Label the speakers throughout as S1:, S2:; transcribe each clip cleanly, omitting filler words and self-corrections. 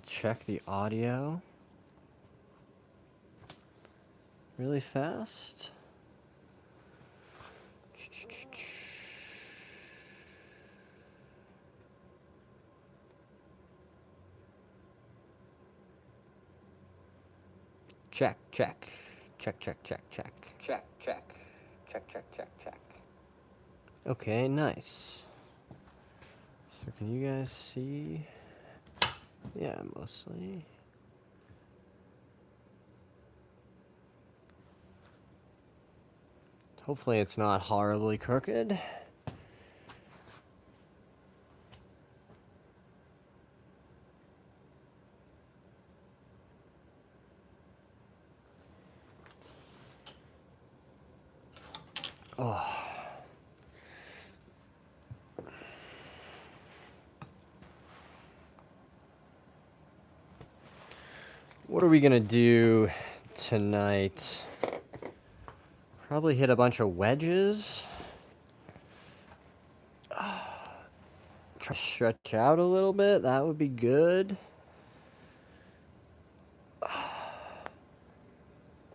S1: check the audio really fast. Check, check. Check, check, check, check.
S2: Check, check. Check, check, check, check.
S1: Okay, nice. So can you guys see? Yeah, mostly. Hopefully it's not horribly crooked. Oh. What are we gonna do tonight? Probably hit a bunch of wedges. Try to stretch out a little bit. That would be good.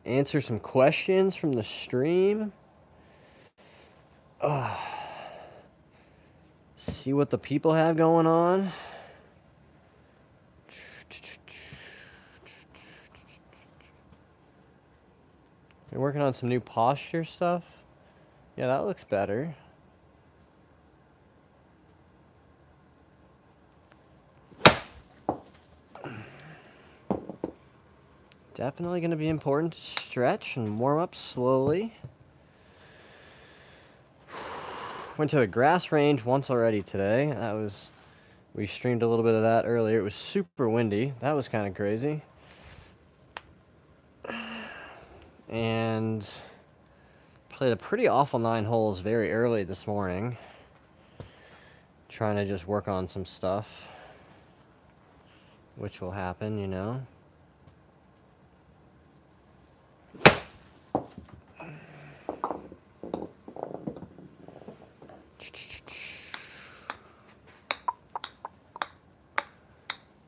S1: Answer some questions from the stream. See what the people have going on. You're working on some new posture stuff? Yeah, that looks better. Definitely going to be important to stretch and warm up slowly. Went to the grass range once already today. We streamed a little bit of that earlier. It was super windy. That was kind of crazy. And played a pretty awful 9 holes very early this morning. Trying to just work on some stuff. Which will happen, you know.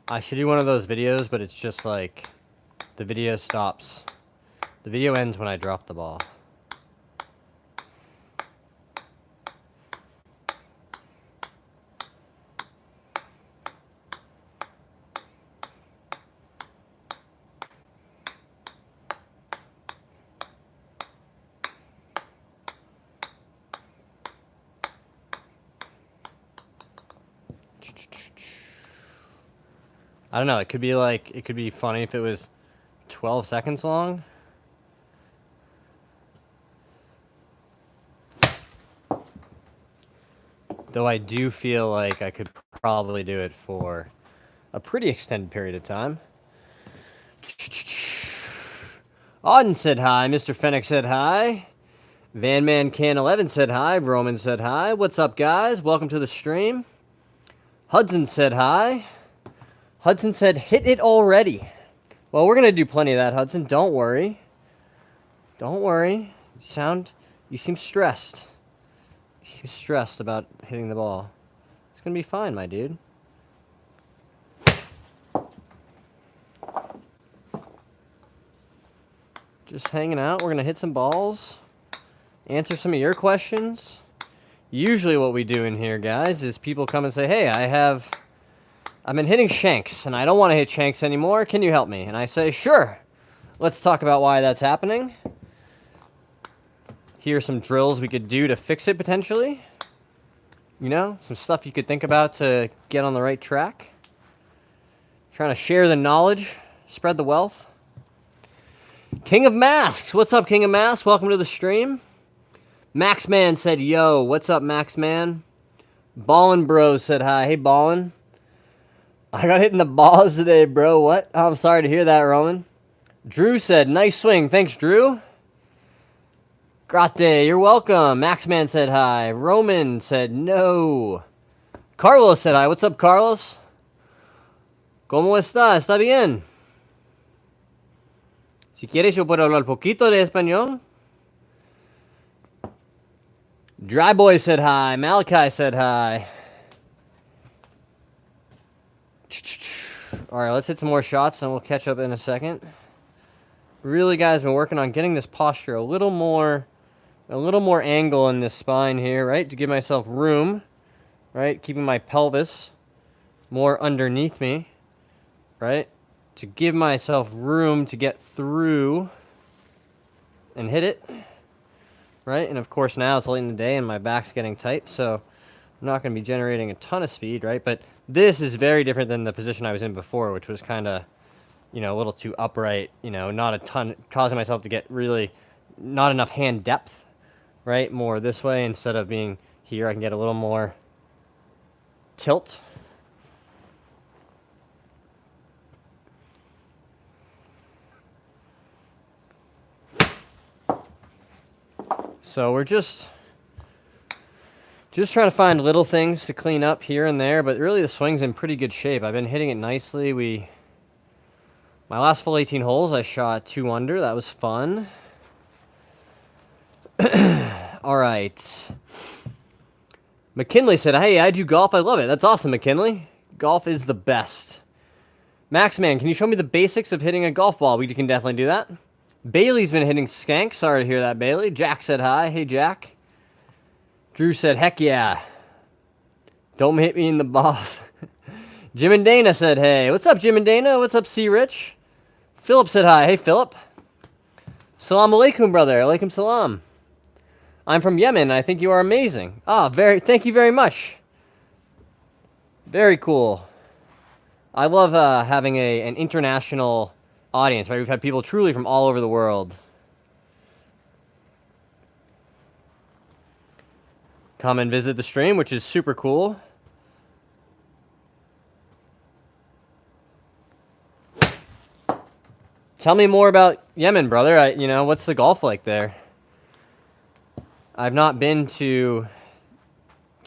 S1: I should do one of those videos, but it's just like the video stops. The video ends when I drop the ball. I don't know, it could be funny if it was 12 seconds long. Though I do feel like I could probably do it for a pretty extended period of time. Auden said hi. Mr. Fennec said hi. Vanman Can 11 said hi. Roman said hi. What's up, guys? Welcome to the stream. Hudson said hi. Hudson said, hit it already. Well, we're going to do plenty of that, Hudson. Don't worry. Don't worry. You seem stressed. You seem stressed about hitting the ball. It's going to be fine, my dude. Just hanging out. We're going to hit some balls. Answer some of your questions. Usually what we do in here, guys, is people come and say, hey, I've been hitting shanks, and I don't want to hit shanks anymore. Can you help me? And I say, sure. Let's talk about why that's happening. Here are some drills we could do to fix it, potentially. You know, some stuff you could think about to get on the right track. Trying to share the knowledge, spread the wealth. King of Masks. What's up, King of Masks? Welcome to the stream. Maxman said, yo. What's up, Maxman? Ballin' Bro said hi. Hey, Ballin'. I got hit in the balls today, bro. What? Oh, I'm sorry to hear that, Roman. Drew said, nice swing. Thanks, Drew. Grate, you're welcome. Maxman said hi. Roman said no. Carlos said hi. What's up, Carlos? ¿Cómo está? ¿Está bien? Si quieres, yo puedo hablar poquito de español. Dry Boy said hi. Malachi said hi. All right, let's hit some more shots and we'll catch up in a second. Really, guys, been working on getting this posture a little more angle in this spine here, right? To give myself room, right? Keeping my pelvis more underneath me, right? To give myself room to get through and hit it, right? And of course now it's late in the day and my back's getting tight, so I'm not going to be generating a ton of speed, right? But this is very different than the position I was in before, which was kind of, you know, a little too upright, you know, not a ton, causing myself to get really not enough hand depth, right? More this way instead of being here, I can get a little more tilt. So we're just trying to find little things to clean up here and there, but really the swing's in pretty good shape. I've been hitting it nicely. My last full 18 holes, I shot 2 under. That was fun. All right. McKinley said, hey, I do golf. I love it. That's awesome, McKinley. Golf is the best. Max, man, can you show me the basics of hitting a golf ball? We can definitely do that. Bailey's been hitting skank. Sorry to hear that, Bailey. Jack said hi. Hey, Jack. Drew said, heck yeah. Don't hit me in the balls. Jim and Dana said, hey. What's up, Jim and Dana? What's up, C. Rich? Philip said hi. Hey, Philip. Salam alaikum, brother. Alaikum salam. I'm from Yemen. I think you are amazing. Thank you very much. Very cool. I love having an international audience, right? We've had people truly from all over the world. Come and visit the stream, which is super cool. Tell me more about Yemen, brother. You know, what's the golf like there? I've not been to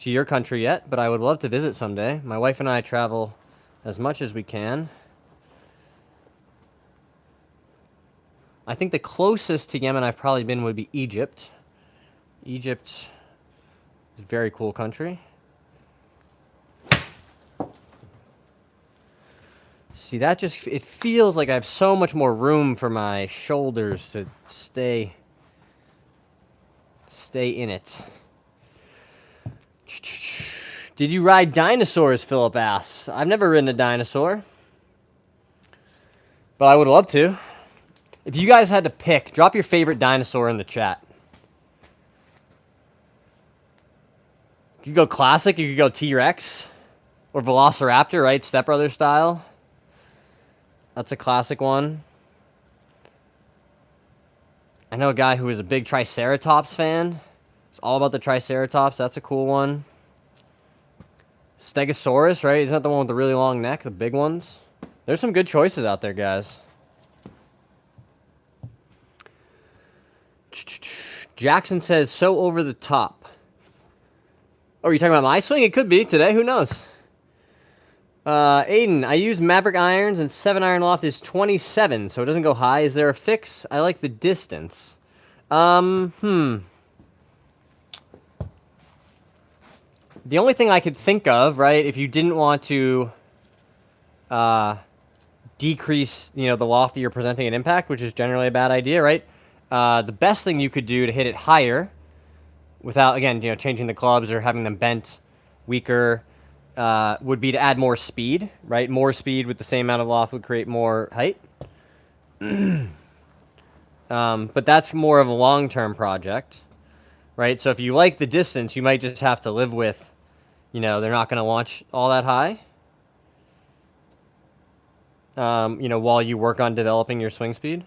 S1: your country yet, but I would love to visit someday. My wife and I travel as much as we can. I think the closest to Yemen I've probably been would be Egypt. Egypt is a very cool country. See, that just, it feels like I have so much more room for my shoulders to stay in it. Did you ride dinosaurs, Philip asks. I've never ridden a dinosaur, but I would love to. If you guys had to pick, drop your favorite dinosaur in the chat. You could go classic, you could go T-Rex or Velociraptor, right? Step Brothers style. That's a classic one. I know a guy who is a big Triceratops fan. It's all about the Triceratops. That's a cool one. Stegosaurus, right? Isn't that the one with the really long neck? The big ones? There's some good choices out there, guys. Jackson says, so over the top. Oh, are you talking about my swing? It could be today. Who knows? Aiden, I use Maverick irons and 7-iron loft is 27, so it doesn't go high. Is there a fix? I like the distance. The only thing I could think of, right, if you didn't want to decrease, you know, the loft that you're presenting at impact, which is generally a bad idea, right? The best thing you could do to hit it higher without, again, you know, changing the clubs or having them bent weaker, would be to add more speed, right? More speed with the same amount of loft would create more height. But that's more of a long-term project, right? So if you like the distance, you might just have to live with, you know, they're not going to launch all that high, you know, while you work on developing your swing speed.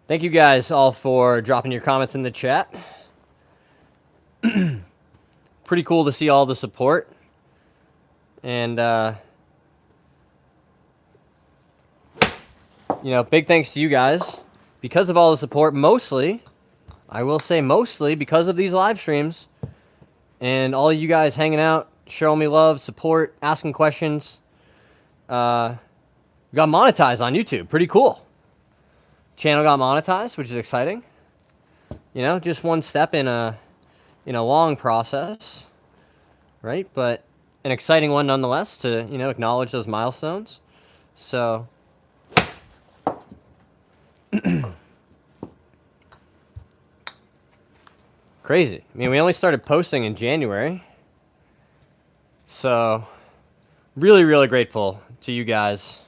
S1: Thank you guys all for dropping your comments in the chat. Pretty cool to see all the support. And, you know, big thanks to you guys. Because of all the support, mostly, I will say mostly, because of these live streams. And all you guys hanging out, showing me love, support, asking questions. We got monetized on YouTube. Pretty cool. channel got monetized, which is exciting. You know, just one step in a long process, right? But an exciting one nonetheless to, you know, acknowledge those milestones. So crazy. I mean, we only started posting in January. So really, really grateful to you guys.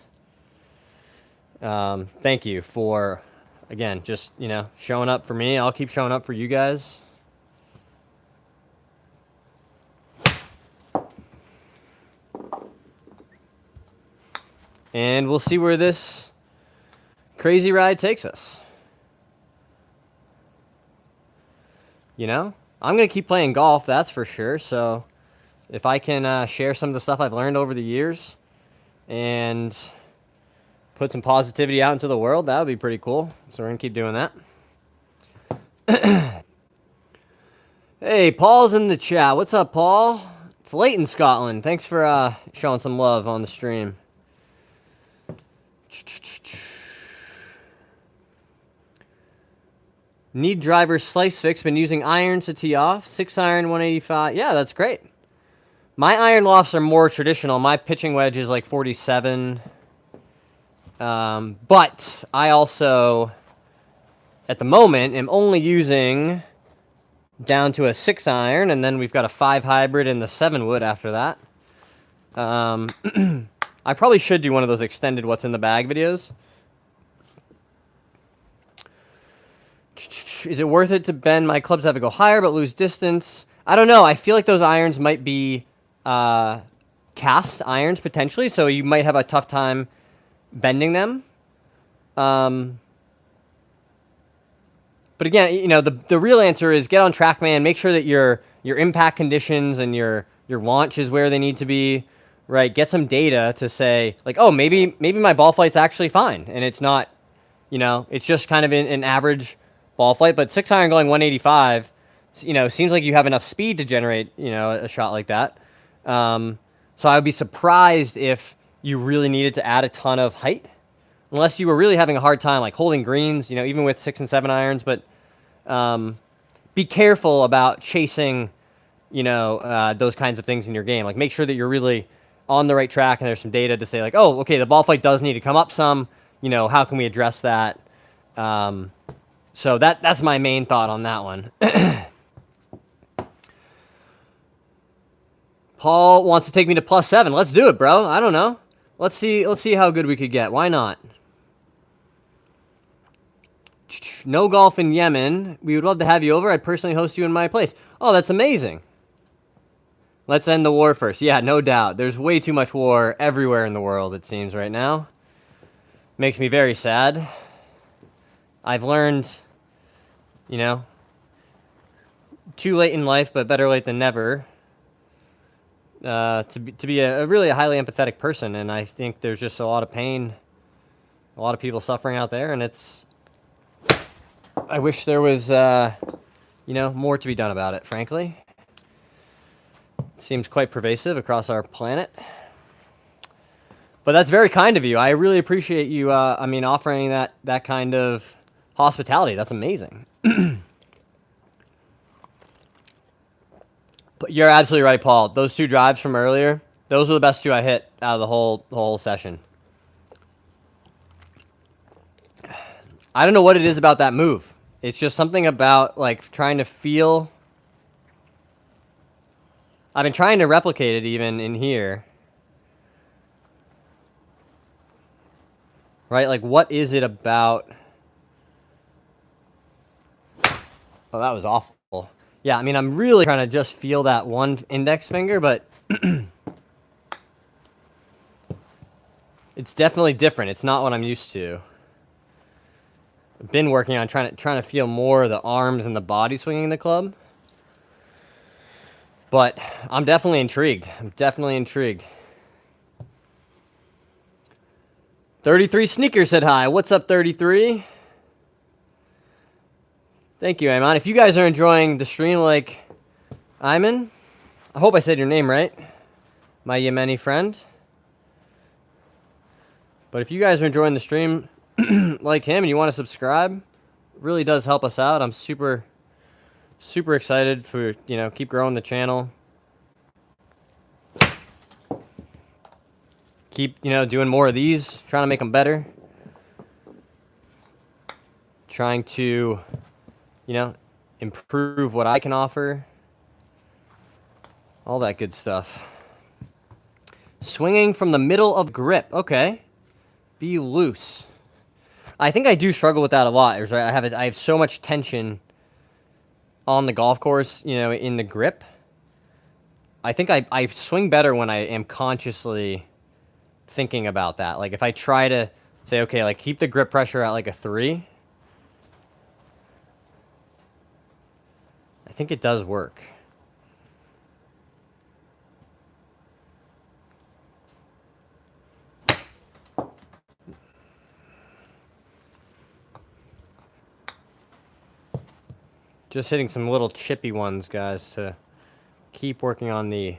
S1: Thank you for, again, just, you know, showing up for me. I'll keep showing up for you guys. And we'll see where this crazy ride takes us. You know, I'm going to keep playing golf, that's for sure. So if I can share some of the stuff I've learned over the years and put some positivity out into the world, that would be pretty cool. So we're going to keep doing that. Hey, Paul's in the chat. What's up, Paul? It's late in Scotland. Thanks for showing some love on the stream. Need driver slice fix. Been using irons to tee off. 6 iron, 185. Yeah, that's great. My iron lofts are more traditional. My pitching wedge is like 47. But I also, at the moment, am only using down to a 6 iron, and then we've got a 5 hybrid and the 7 wood after that. I probably should do one of those extended what's in the bag videos. Is it worth it to bend my clubs have to go higher but lose distance? I don't know. I feel like those irons might be cast irons potentially, so you might have a tough time bending them. But again, you know, the real answer is get on TrackMan. Make sure that your impact conditions and your launch is where they need to be. Right? Get some data to say like, oh, maybe my ball flight's actually fine, and it's not, you know, it's just kind of an average ball flight. But 6 iron going 185, you know, seems like you have enough speed to generate, you know, a shot like that. So I would be surprised if you really needed to add a ton of height, unless you were really having a hard time like holding greens, you know, even with 6 and 7 irons. But be careful about chasing, you know, those kinds of things in your game. Like make sure that you're really on the right track and there's some data to say like, oh, okay, the ball flight does need to come up some, you know, how can we address that? So that's my main thought on that one. Paul wants to take me to +7. Let's do it, bro. I don't know. Let's see how good we could get. Why not? No golf in Yemen. We would love to have you over. I'd personally host you in my place. Oh, that's amazing. Let's end the war first. Yeah, no doubt. There's way too much war everywhere in the world, it seems, right now. Makes me very sad. I've learned, you know, too late in life, but better late than never, to be a really highly empathetic person. And I think there's just a lot of pain, a lot of people suffering out there, and I wish there was, you know, more to be done about it, frankly. It seems quite pervasive across our planet. But that's very kind of you. I really appreciate you, I mean, offering that kind of hospitality. That's amazing. But you're absolutely right, Paul. Those 2 drives from earlier, those were the best 2 I hit out of the whole session. I don't know what it is about that move. It's just something about like trying to feel. I've been trying to replicate it even in here. Right? Like, what is it about? Oh, that was awful. Yeah, I mean, I'm really trying to just feel that one index finger, but it's definitely different. It's not what I'm used to. I've been working on trying to feel more of the arms and the body swinging the club. But I'm definitely intrigued. 33 Sneaker said hi. What's up, 33? Thank you, Ayman. If you guys are enjoying the stream like Ayman, I hope I said your name right, my Yemeni friend. But if you guys are enjoying the stream like him and you want to subscribe, it really does help us out. I'm super excited for, keep growing the channel. Keep, doing more of these, trying to make them better. Trying to, improve what I can offer. All that good stuff. Swinging from the middle of grip. Okay. Be loose. I think I do struggle with that a lot. Right? I have so much tension on the golf course, in the grip. I think I swing better when I am consciously thinking about that. Like if I try to say, okay, like keep the grip pressure at like a 3, I think it does work. Just hitting some little chippy ones, guys, to keep working on the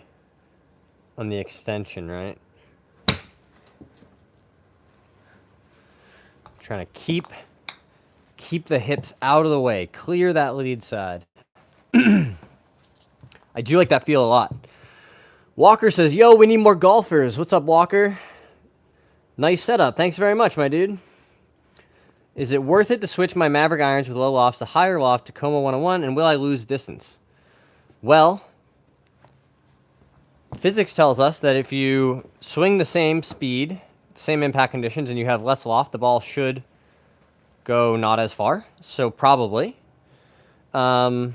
S1: extension, right? Trying to keep the hips out of the way. Clear that lead side. I do like that feel a lot. Walker says, yo, we need more golfers. What's up, Walker? Nice setup. Thanks very much, my dude. Is it worth it to switch my Maverick irons with low lofts to higher loft Tacoma 101, and will I lose distance? Well, physics tells us that if you swing the same speed, same impact conditions, and you have less loft, the ball should go not as far. So probably. But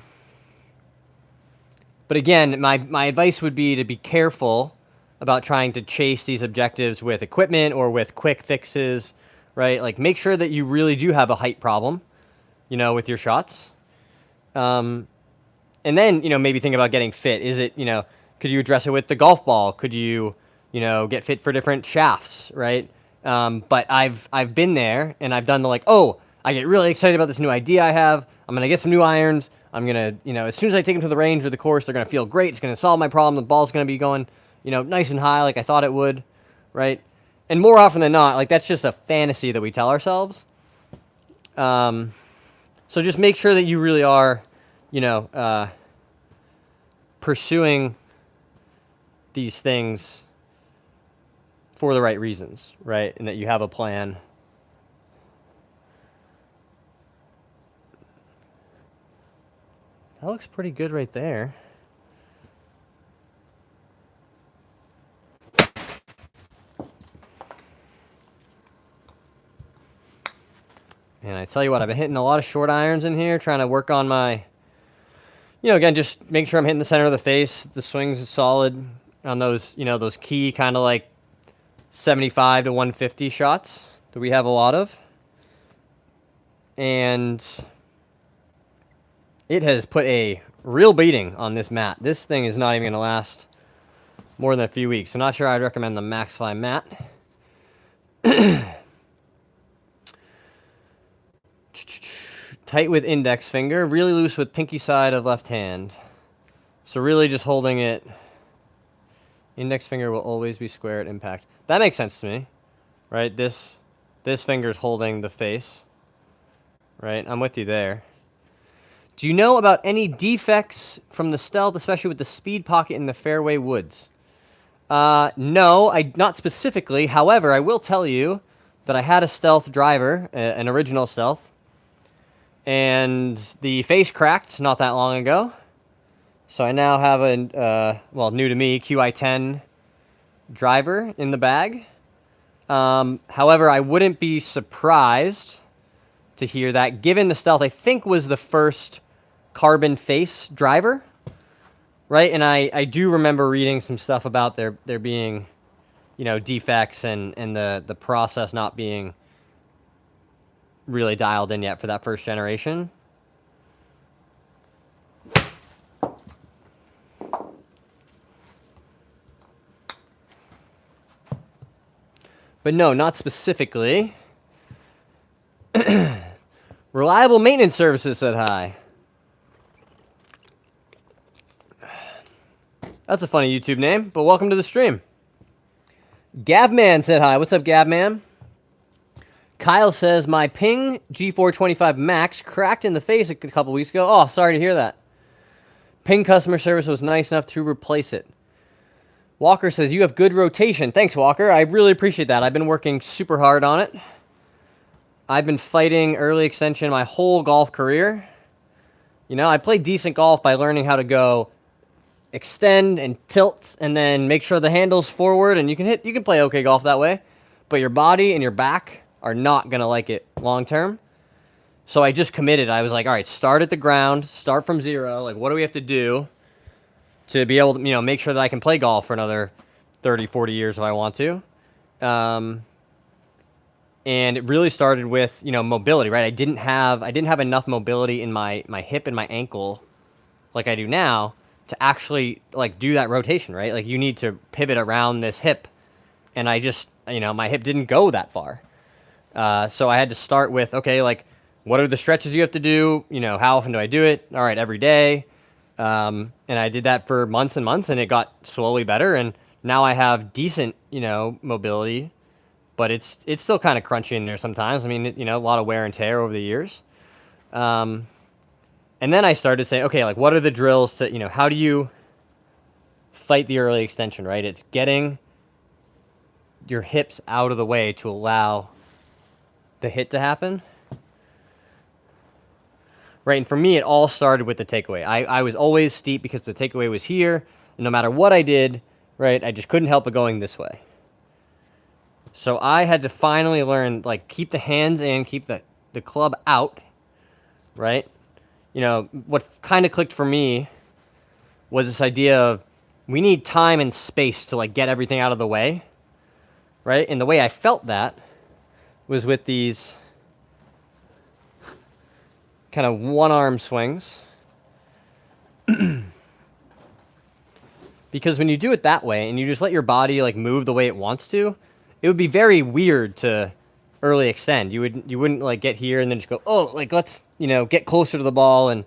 S1: again, my advice would be to be careful about trying to chase these objectives with equipment or with quick fixes, right? Like make sure that you really do have a height problem, with your shots. And then, maybe think about getting fit. Is it, could you address it with the golf ball? Could you, get fit for different shafts, right? But I've been there and I've done the like, oh, I get really excited about this new idea I have. I'm going to get some new irons. I'm going to, as soon as I take them to the range or the course, they're going to feel great. It's going to solve my problem. The ball's going to be going, nice and high like I thought it would, right? And more often than not, like that's just a fantasy that we tell ourselves. So just make sure that you really are, pursuing these things for the right reasons, right? And that you have a plan. That looks pretty good right there. And I tell you what, I've been hitting a lot of short irons in here, trying to work on my, again, just make sure I'm hitting the center of the face. The swings is solid on those, those key kind of like 75 to 150 shots that we have a lot of. And it has put a real beating on this mat. This thing is not even going to last more than a few weeks. So not sure I'd recommend the MaxFly mat. Tight with index finger, really loose with pinky side of left hand. So really just holding it. Index finger will always be square at impact. That makes sense to me, right? This finger's holding the face, right? I'm with you there. Do you know about any defects from the Stealth, especially with the speed pocket in the fairway woods? No, not specifically. However, I will tell you that I had a Stealth driver, an original Stealth, and the face cracked not that long ago. So I now have a, new to me, QI10 driver in the bag. However, I wouldn't be surprised to hear that, given the Stealth, I think, was the first carbon face driver, right? And I do remember reading some stuff about there being, defects and the process not being really dialed in yet for that first generation. But no, not specifically. Reliable Maintenance Services said hi. That's a funny YouTube name, but welcome to the stream. Gavman said hi. What's up, Gavman? Kyle says, my Ping G425 Max cracked in the face a couple weeks ago. Oh, sorry to hear that. Ping customer service was nice enough to replace it. Walker says, you have good rotation. Thanks, Walker. I really appreciate that. I've been working super hard on it. I've been fighting early extension my whole golf career. You know, I played decent golf by learning how to go extend and tilt and then make sure the handle's forward, and you can play okay golf that way. But your body and your back are not going to like it long term. So I just committed. I was like, all right, start at the ground, start from zero. Like, what do we have to do to be able to, you know, make sure that I can play golf for another 30, 40 years if I want to. And it really started with, you know, mobility, right? I didn't have enough mobility in my hip and my ankle like I do now to actually like do that rotation, right? Like you need to pivot around this hip. And I just, you know, my hip didn't go that far. So I had to start with, okay, like what are the stretches you have to do? You know, how often do I do it? All right, every day. And I did that for months and months, and it got slowly better. And now I have decent, you know, mobility, but it's still kind of crunchy in there sometimes. I mean, you know, a lot of wear and tear over the years. And then I started to say, okay, like what are the drills to, you know, how do you fight the early extension, right? It's getting your hips out of the way to allow the hit to happen. Right, and for me, it all started with the takeaway. I was always steep because the takeaway was here, and no matter what I did, right, I just couldn't help it going this way. So I had to finally learn, like, keep the hands in, keep the club out, right? You know, what kind of clicked for me was this idea of we need time and space to, like, get everything out of the way, right? And the way I felt that was with these kind of one-arm swings. Because when you do it that way and you just let your body like move the way it wants to, it would be very weird to early extend. You wouldn't like get here and then just go, oh, like let's, you know, get closer to the ball and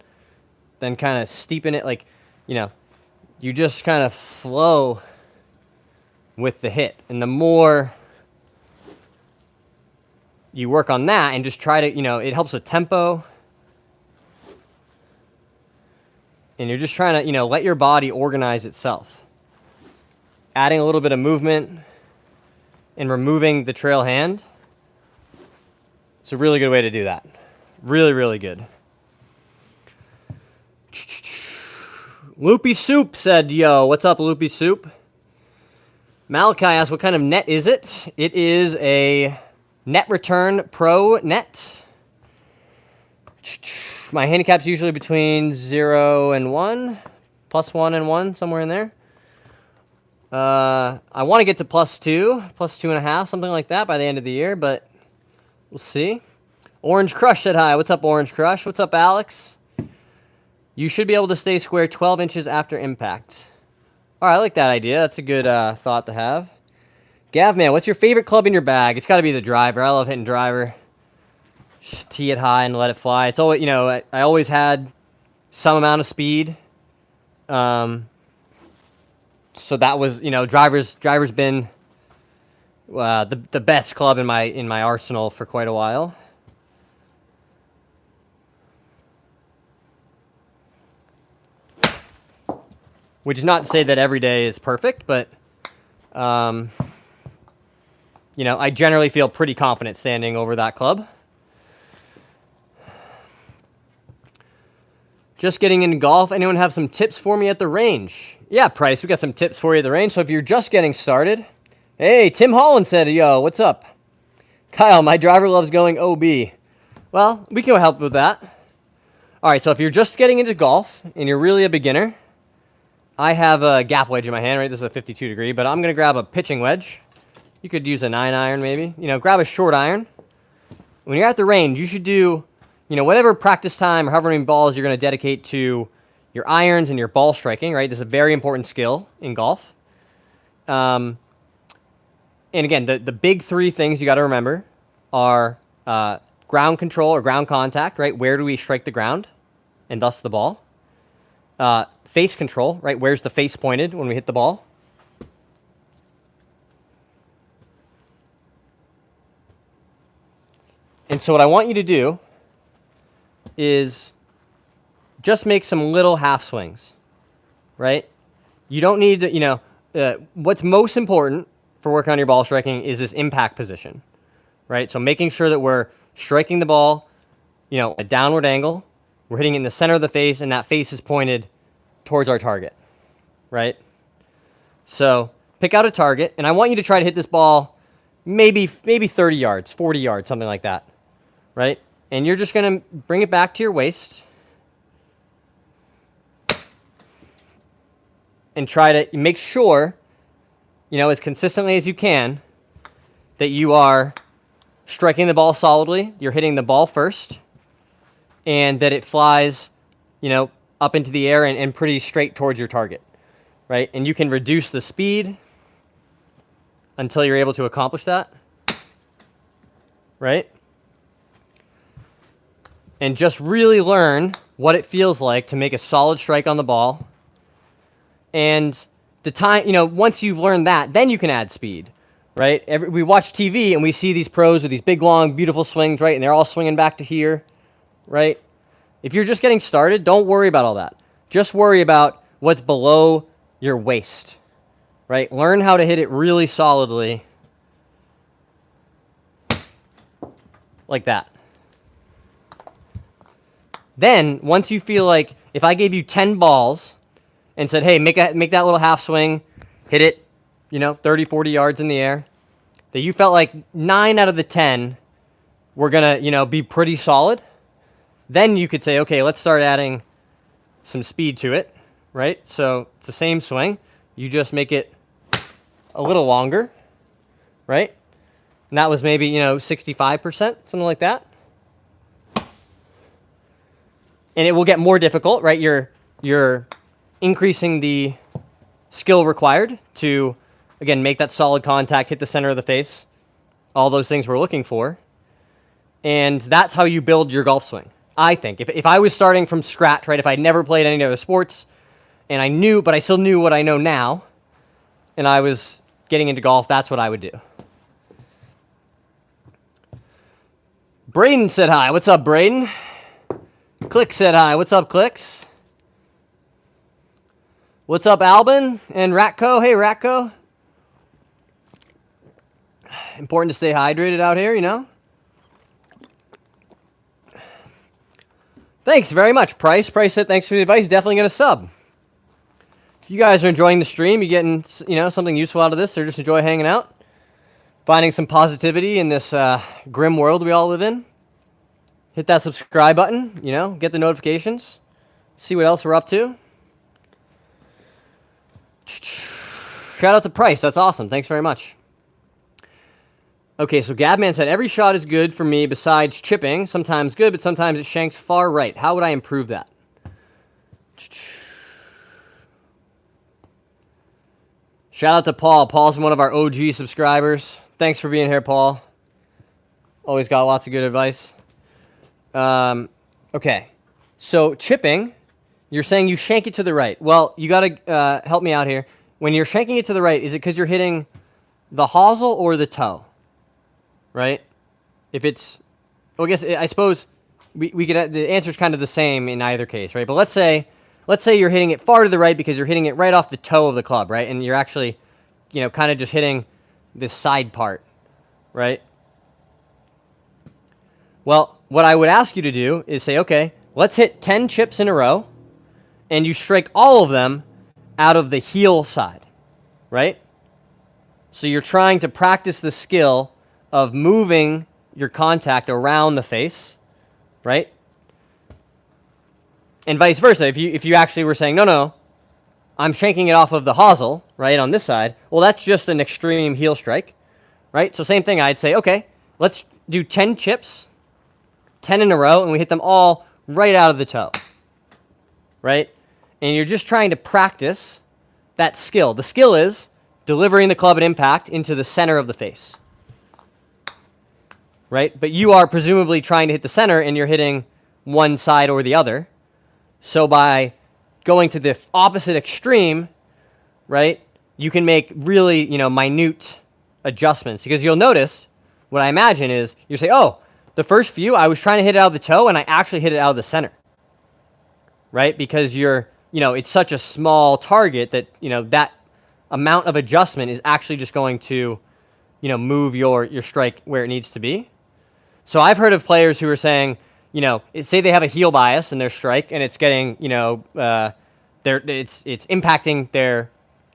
S1: then kind of steepen it. Like, you know, you just kind of flow with the hit. And the more you work on that and just try to, you know, it helps with tempo. And you're just trying to, you know, let your body organize itself. Adding a little bit of movement and removing the trail hand. It's a really good way to do that. Really, really good. Loopy Soup said, yo, what's up, Loopy Soup? Malachi asked, what kind of net is it? It is a Net Return Pro net. My handicap's usually between 0 and 1, plus 1 and 1, somewhere in there. I want to get to plus 2, plus 2.5, something like that by the end of the year, but we'll see. Orange Crush said hi. What's up, Orange Crush? What's up, Alex? You should be able to stay square 12 inches after impact. All right, I like that idea. That's a good thought to have. Gavman, what's your favorite club in your bag? It's got to be the driver. I love hitting driver. Just tee it high and let it fly. It's always, you know, I always had some amount of speed. So that was, you know, driver's been the best club in my arsenal for quite a while. Which is not to say that every day is perfect, but you know, I generally feel pretty confident standing over that club. Just getting into golf. Anyone have some tips for me at the range? Yeah, Price, we got some tips for you at the range. So if you're just getting started, hey, Tim Holland said, yo, what's up? Kyle, my driver loves going OB. Well, we can help with that. All right, so if you're just getting into golf and you're really a beginner, I have a gap wedge in my hand, right? This is a 52 degree, but I'm going to grab a pitching wedge. You could use a 9-iron maybe. You know, grab a short iron. When you're at the range, you should do, you know, whatever practice time or however many balls you're going to dedicate to your irons and your ball striking, right? This is a very important skill in golf. And again, the big three things you got to remember are ground control or ground contact, right? Where do we strike the ground and thus the ball? Face control, right? Where's the face pointed when we hit the ball? And so what I want you to do is just make some little half swings, right? You don't need to, what's most important for working on your ball striking is this impact position, right? So making sure that we're striking the ball, a downward angle, we're hitting it in the center of the face, and that face is pointed towards our target, right? So pick out a target, and I want you to try to hit this ball maybe 30 yards, 40 yards, something like that, right? And you're just going to bring it back to your waist and try to make sure, as consistently as you can, that you are striking the ball solidly, you're hitting the ball first, and that it flies, up into the air and pretty straight towards your target, right? And you can reduce the speed until you're able to accomplish that, right? And just really learn what it feels like to make a solid strike on the ball. And the time, once you've learned that, then you can add speed, right? We watch TV and we see these pros with these big, long, beautiful swings, right? And they're all swinging back to here, right? If you're just getting started, don't worry about all that. Just worry about what's below your waist, right? Learn how to hit it really solidly, like that. Then, once you feel like, if I gave you 10 balls and said, hey, make that little half swing, hit it, 30, 40 yards in the air, that you felt like 9 out of the 10 were going to, be pretty solid, then you could say, okay, let's start adding some speed to it, right? So it's the same swing. You just make it a little longer, right? And that was maybe, 65%, something like that. And it will get more difficult, right? You're increasing the skill required to, again, make that solid contact, hit the center of the face, all those things we're looking for. And that's how you build your golf swing, I think. If I was starting from scratch, right, if I'd never played any other sports, and I still knew what I know now, and I was getting into golf, that's what I would do. Braden said hi. What's up, Braden? Click said hi. What's up, Clicks? What's up, Albin and Ratco? Hey, Ratco. Important to stay hydrated out here, Thanks very much, Price. Price said thanks for the advice. Definitely going to sub. If you guys are enjoying the stream, you're getting, something useful out of this, or just enjoy hanging out, finding some positivity in this grim world we all live in, hit that subscribe button, get the notifications, see what else we're up to. Shout out to Price. That's awesome. Thanks very much. Okay, so Gabman said, every shot is good for me besides chipping. Sometimes good, but sometimes it shanks far right. How would I improve that? Shout out to Paul. Paul's one of our OG subscribers. Thanks for being here, Paul. Always got lots of good advice. Okay, so chipping, you're saying you shank it to the right. Well, you got to help me out here. When you're shanking it to the right, is it because you're hitting the hosel or the toe? Right? If it's, well, I suppose we could, the answer's kind of the same in either case, right? But let's say you're hitting it far to the right because you're hitting it right off the toe of the club, right? And you're actually, kind of just hitting this side part, right? Well, what I would ask you to do is say, okay, let's hit 10 chips in a row, and you strike all of them out of the heel side, right? So you're trying to practice the skill of moving your contact around the face, right? And vice versa. If you actually were saying, no, I'm shanking it off of the hosel, right, on this side, well, that's just an extreme heel strike, right? So same thing, I'd say, okay, let's do 10 chips, 10 in a row, and we hit them all right out of the toe, right? And you're just trying to practice that skill. The skill is delivering the club at impact into the center of the face, right? But you are presumably trying to hit the center, and you're hitting one side or the other. So by going to the opposite extreme, right, you can make really, minute adjustments. Because you'll notice, what I imagine is, you say, oh, the first few, I was trying to hit it out of the toe, and I actually hit it out of the center, right? Because it's such a small target that, that amount of adjustment is actually just going to, move your strike where it needs to be. So I've heard of players who are saying, say they have a heel bias in their strike, and it's getting, it's impacting their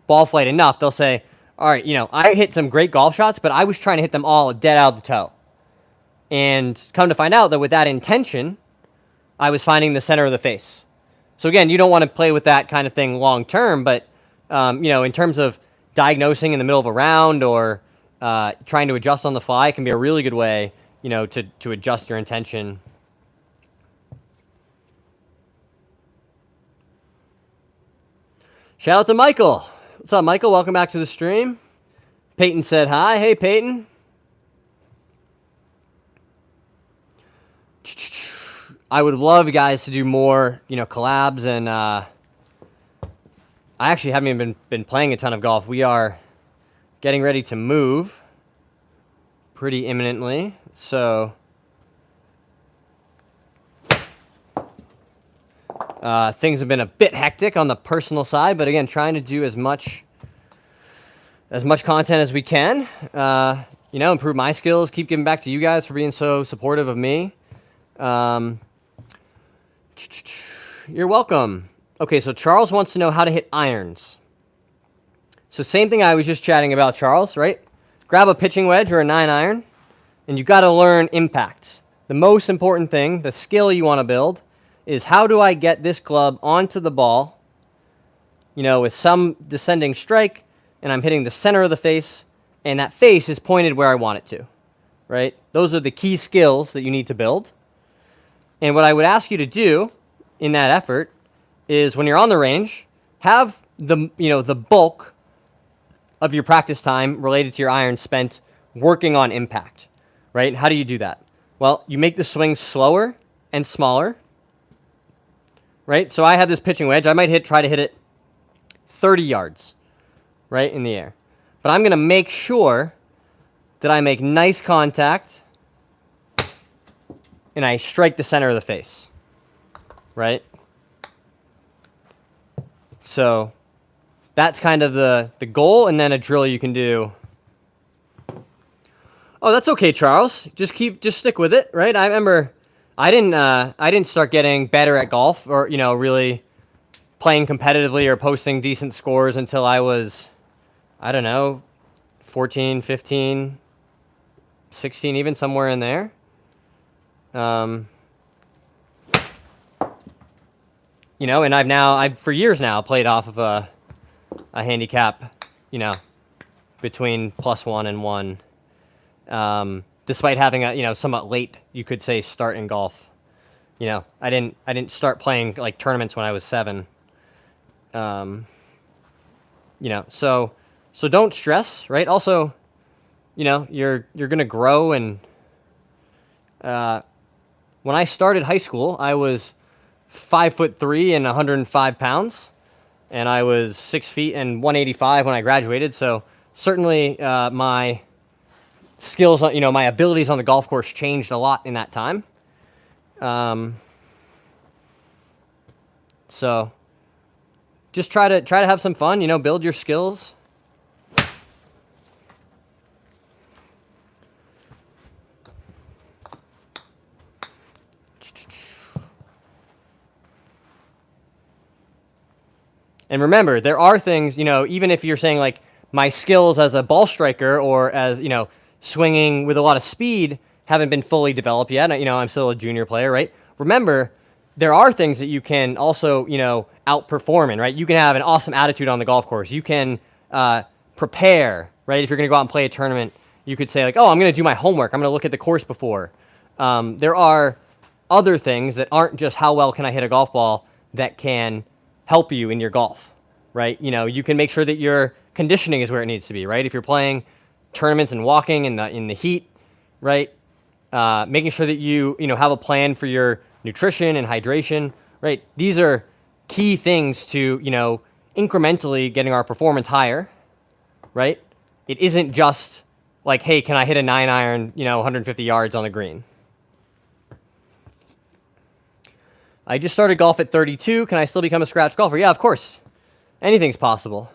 S1: ball flight enough. They'll say, all right, I hit some great golf shots, but I was trying to hit them all dead out of the toe. And come to find out that with that intention, I was finding the center of the face. So again, you don't want to play with that kind of thing long term, but in terms of diagnosing in the middle of a round or trying to adjust on the fly, it can be a really good way, to adjust your intention. Shout out to Michael. What's up, Michael? Welcome back to the stream. Peyton said hi. Hey, Peyton. I would love guys to do more, collabs, and I actually haven't even been playing a ton of golf. We are getting ready to move pretty imminently, so things have been a bit hectic on the personal side, but again, trying to do as much content as we can, improve my skills, keep giving back to you guys for being so supportive of me. You're welcome. Okay, so Charles wants to know how to hit irons. So same thing I was just chatting about, Charles, right? Grab a pitching wedge or a 9-iron, and you got to learn impact. The most important thing, the skill you want to build, is how do I get this club onto the ball, with some descending strike, and I'm hitting the center of the face, and that face is pointed where I want it to, right? Those are the key skills that you need to build. And what I would ask you to do in that effort is when you're on the range, have the bulk of your practice time related to your iron spent working on impact, right? How do you do that? Well, you make the swing slower and smaller, right? So I have this pitching wedge. I might try to hit it 30 yards, right, in the air. But I'm going to make sure that I make nice contact and I strike the center of the face, right? So that's kind of the goal, and then a drill you can do. Oh, that's okay, Charles. Just stick with it, right? I remember I didn't start getting better at golf or, really playing competitively or posting decent scores until I was, 14, 15, 16, even somewhere in there. And I've for years now played off of a handicap, between +1 and 1, despite having a, somewhat late, you could say, start in golf. I didn't start playing like tournaments when I was 7. So don't stress, right? Also, you're gonna grow, and when I started high school, I was 5'3" and 105 pounds, and I was 6 feet and 185 when I graduated. So certainly my skills, my abilities on the golf course changed a lot in that time. So just try to have some fun, build your skills. And remember, there are things, even if you're saying like my skills as a ball striker or as, swinging with a lot of speed haven't been fully developed yet. I'm still a junior player, right? Remember, there are things that you can also, outperform in, right? You can have an awesome attitude on the golf course. You can prepare, right? If you're going to go out and play a tournament, you could say like, oh, I'm going to do my homework. I'm going to look at the course before. There are other things that aren't just how well can I hit a golf ball that can help you in your golf, right? You can make sure that your conditioning is where it needs to be, right? If you're playing tournaments and walking in the heat, right? Making sure that you have a plan for your nutrition and hydration, right? These are key things to, incrementally getting our performance higher, right? It isn't just like, hey, can I hit a 9-iron, 150 yards on the green, I just started golf at 32. Can I still become a scratch golfer? Yeah, of course. Anything's possible.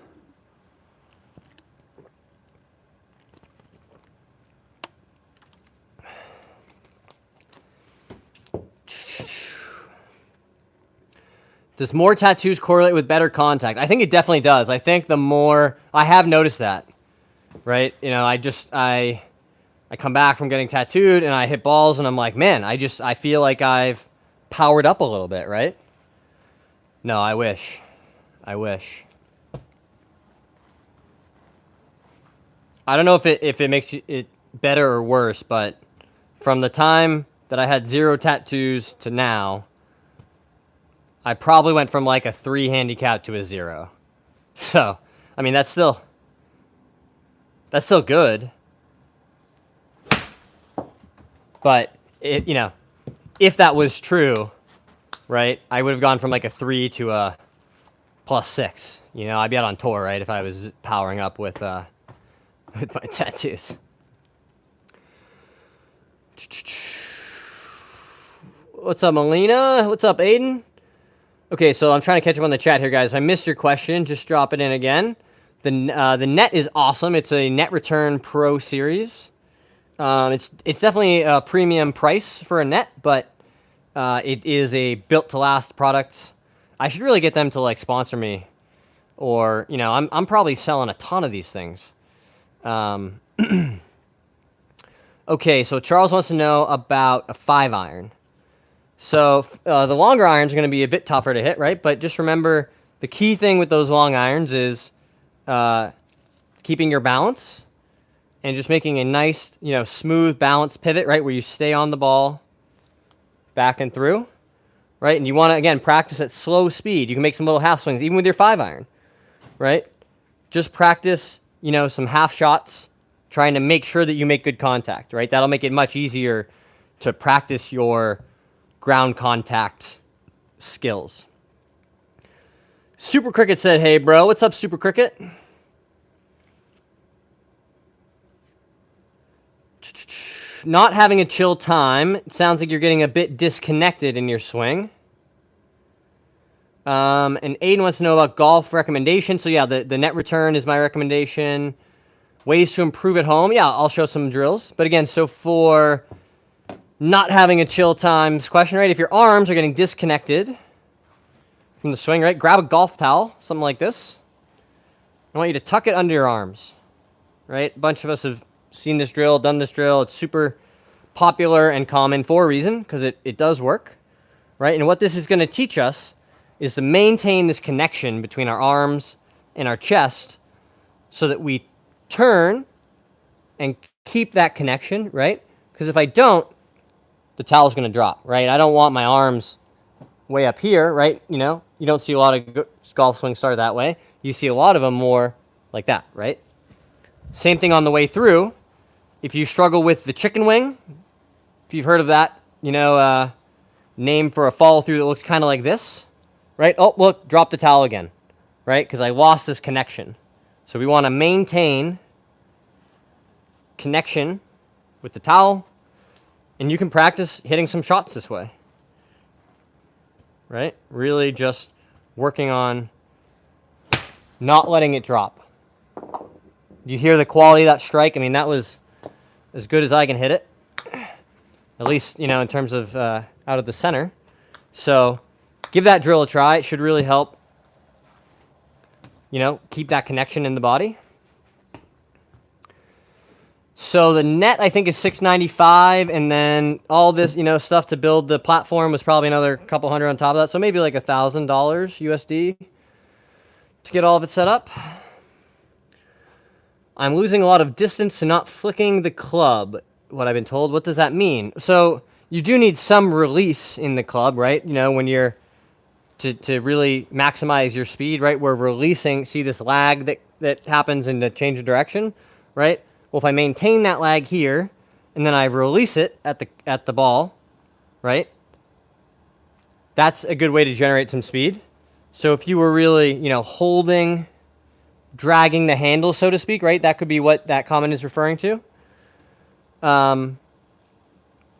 S1: Does more tattoos correlate with better contact? I think it definitely does. I think the more, I have noticed that, right? You know, I come back from getting tattooed and I hit balls and I'm like, man, I feel like I've powered up a little bit, right? No, I wish. I wish. I don't know if it makes it better or worse, but from the time that I had 0 tattoos to now, I probably went from like a 3 handicap to a 0. So, I mean, that's still good. But it, you know, if that was true, right, I would have gone from like a 3 to a +6. You know, I'd be out on tour, right, if I was powering up with my tattoos. What's up, Melina? What's up, Aiden? Okay, so I'm trying to catch up on the chat here, guys. I missed your question. Just drop it in again. The net is awesome. It's a Net Return Pro Series. It's definitely a premium price for a net, but it is a built-to-last product. I should really get them to like sponsor me, or you know, I'm probably selling a ton of these things. Okay, so Charles wants to know about a 5-iron. So the longer irons are going to be a bit tougher to hit, right? But just remember, the key thing with those long irons is keeping your balance and just making a nice, you know, smooth balance pivot, right, where you stay on the ball back and through, right? And you want to, again, practice at slow speed. You can make some little half swings, even with your 5-iron, right? Just practice, you know, some half shots, trying to make sure that you make good contact, right? That'll make it much easier to practice your ground contact skills. Super Cricket said, hey, bro. What's up, Super Cricket? Not having a chill time. It sounds like you're getting a bit disconnected in your swing. And Aiden wants to know about golf recommendations. So, yeah, the net return is my recommendation. Ways to improve at home. Yeah, I'll show some drills. But, again, so for not having a chill times question, right? If your arms are getting disconnected from the swing, right? Grab a golf towel, something like this. I want you to tuck it under your arms, right? A bunch of us have seen this drill, done this drill. It's super popular and common for a reason, because it does work, right? And what this is going to teach us is to maintain this connection between our arms and our chest so that we turn and keep that connection, right? Because if I don't, the towel's going to drop, right? I don't want my arms way up here, right? You know, you don't see a lot of golf swings start that way. You see a lot of them more like that, right? Same thing on the way through. If you struggle with the chicken wing, if you've heard of that, you know, name for a follow through that looks kind of like this, right? Oh, look, drop the towel again, right? Because I lost this connection. So we want to maintain connection with the towel. And you can practice hitting some shots this way, right? Really just working on not letting it drop. You hear the quality of that strike? I mean, that was as good as I can hit it, at least, you know, in terms of out of the center. So give that drill a try. It should really help, you know, keep that connection in the body. So the net, I think, is $695, and then all this, you know, stuff to build the platform was probably another couple hundred on top of that. So maybe like $1,000 USD to get all of it set up. I'm losing a lot of distance and not flicking the club, what I've been told. What does that mean? So you do need some release in the club, right? You know, when you're to really maximize your speed, right? We're releasing, see this lag that happens in the change of direction, right? Well, if I maintain that lag here, and then I release it at the ball, right? That's a good way to generate some speed. So if you were really, you know, holding, dragging the handle, so to speak, right? That could be what that comment is referring to.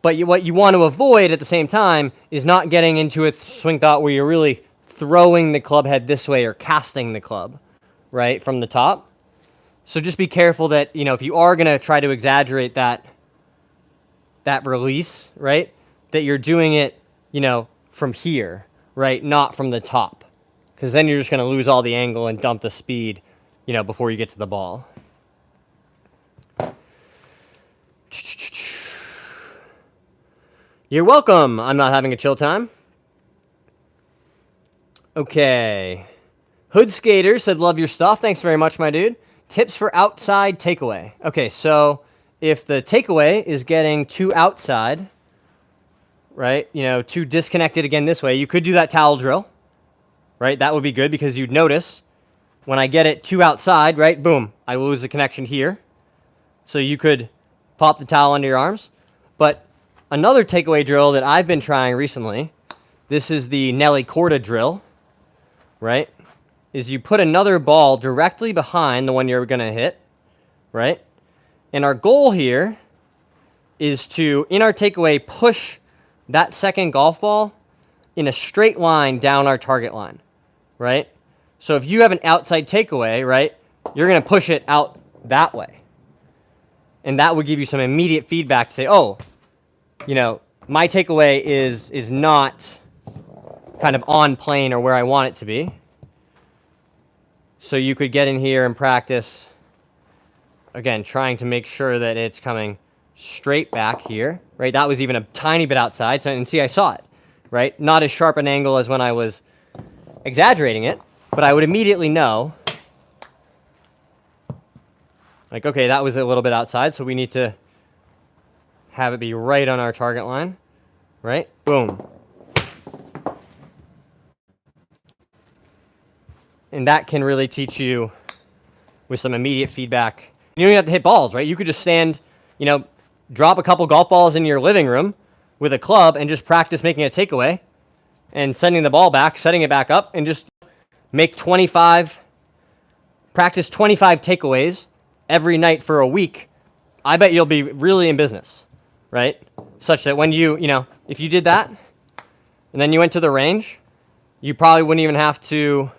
S1: But what you want to avoid at the same time is not getting into a swing thought where you're really throwing the club head this way or casting the club, right, from the top. So just be careful that, if you are going to try to exaggerate that release, right, that you're doing it, from here, right, not from the top. Because then you're just going to lose all the angle and dump the speed, before you get to the ball. You're welcome. I'm not having a chill time. Okay. Hood Skater said, love your stuff. Thanks very much, my dude. Tips for outside takeaway. Okay, so if the takeaway is getting too outside, right, too disconnected again this way, you could do that towel drill, right? That would be good because you'd notice when I get it too outside, right, boom, I lose the connection here. So you could pop the towel under your arms. But another takeaway drill that I've been trying recently, this is the Nelly Corda drill, right, is you put another ball directly behind the one you're going to hit, right? And our goal here is to, in our takeaway, push that second golf ball in a straight line down our target line, right? So if you have an outside takeaway, right, you're going to push it out that way. And that would give you some immediate feedback to say, oh, my takeaway is not kind of on plane or where I want it to be. So you could get in here and practice, again, trying to make sure that it's coming straight back here, right? That was even a tiny bit outside, so, and see, I saw it, right? Not as sharp an angle as when I was exaggerating it, but I would immediately know, like, okay, that was a little bit outside, so we need to have it be right on our target line, right? Boom. And that can really teach you with some immediate feedback. You don't even have to hit balls, right? You could just stand, drop a couple golf balls in your living room with a club and just practice making a takeaway and sending the ball back, setting it back up, and just practice 25 takeaways every night for a week. I bet you'll be really in business, right? Such that when if you did that and then you went to the range, you probably wouldn't even have to,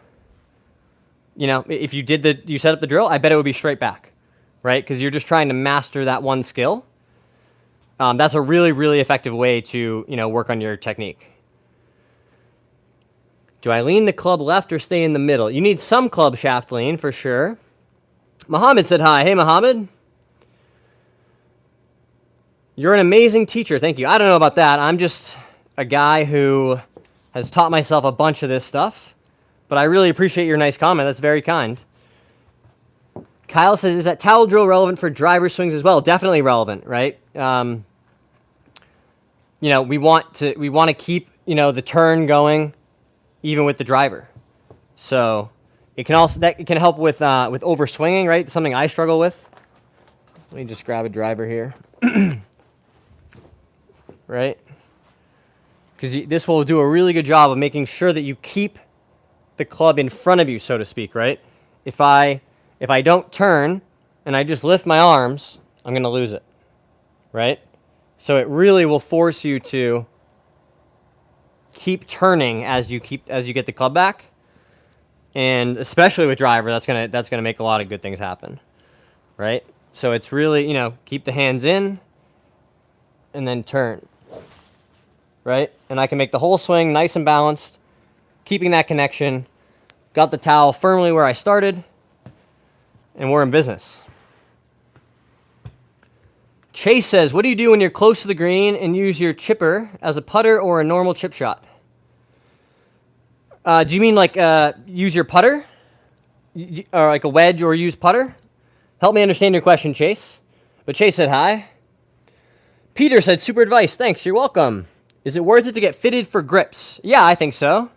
S1: if you set up the drill, I bet it would be straight back, right? Because you're just trying to master that one skill. That's a really, really effective way to, work on your technique. Do I lean the club left or stay in the middle? You need some club shaft lean for sure. Mohammed said hi. Hey, Mohammed. You're an amazing teacher. Thank you. I don't know about that. I'm just a guy who has taught myself a bunch of this stuff. But I really appreciate your nice comment. That's very kind. Kyle says, is that towel drill relevant for driver swings as well? Definitely relevant, right? We want to keep, the turn going even with the driver. So it can help with overswinging, right? Something I struggle with. Let me just grab a driver here. Right? Because this will do a really good job of making sure that you keep the club in front of you, so to speak, right? If I don't turn and I just lift my arms, I'm going to lose it, right? So it really will force you to keep turning as you get the club back, and especially with driver, that's gonna make a lot of good things happen, right? So it's really keep the hands in and then turn, right? And I can make the whole swing nice and balanced, keeping that connection, got the towel firmly where I started, and we're in business. Chase says, what do you do when you're close to the green and use your chipper as a putter or a normal chip shot? Do you mean like use your putter? Or like a wedge or use putter? Help me understand your question, Chase. But Chase said hi. Peter said, super advice. Thanks, you're welcome. Is it worth it to get fitted for grips? Yeah, I think so.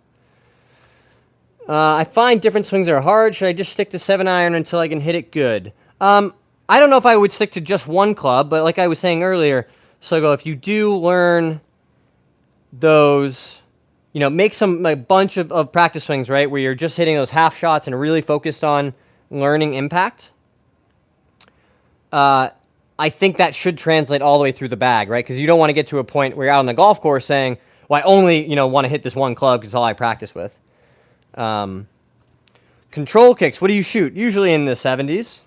S1: I find different swings are hard. Should I just stick to 7-iron until I can hit it good? I don't know if I would stick to just one club, but like I was saying earlier, so if you do learn those, make a bunch of practice swings, right, where you're just hitting those half shots and really focused on learning impact. I think that should translate all the way through the bag, right? Because you don't want to get to a point where you're out on the golf course saying, well, I only, want to hit this one club because it's all I practice with. Control kicks, what do you shoot? Usually in the 70s.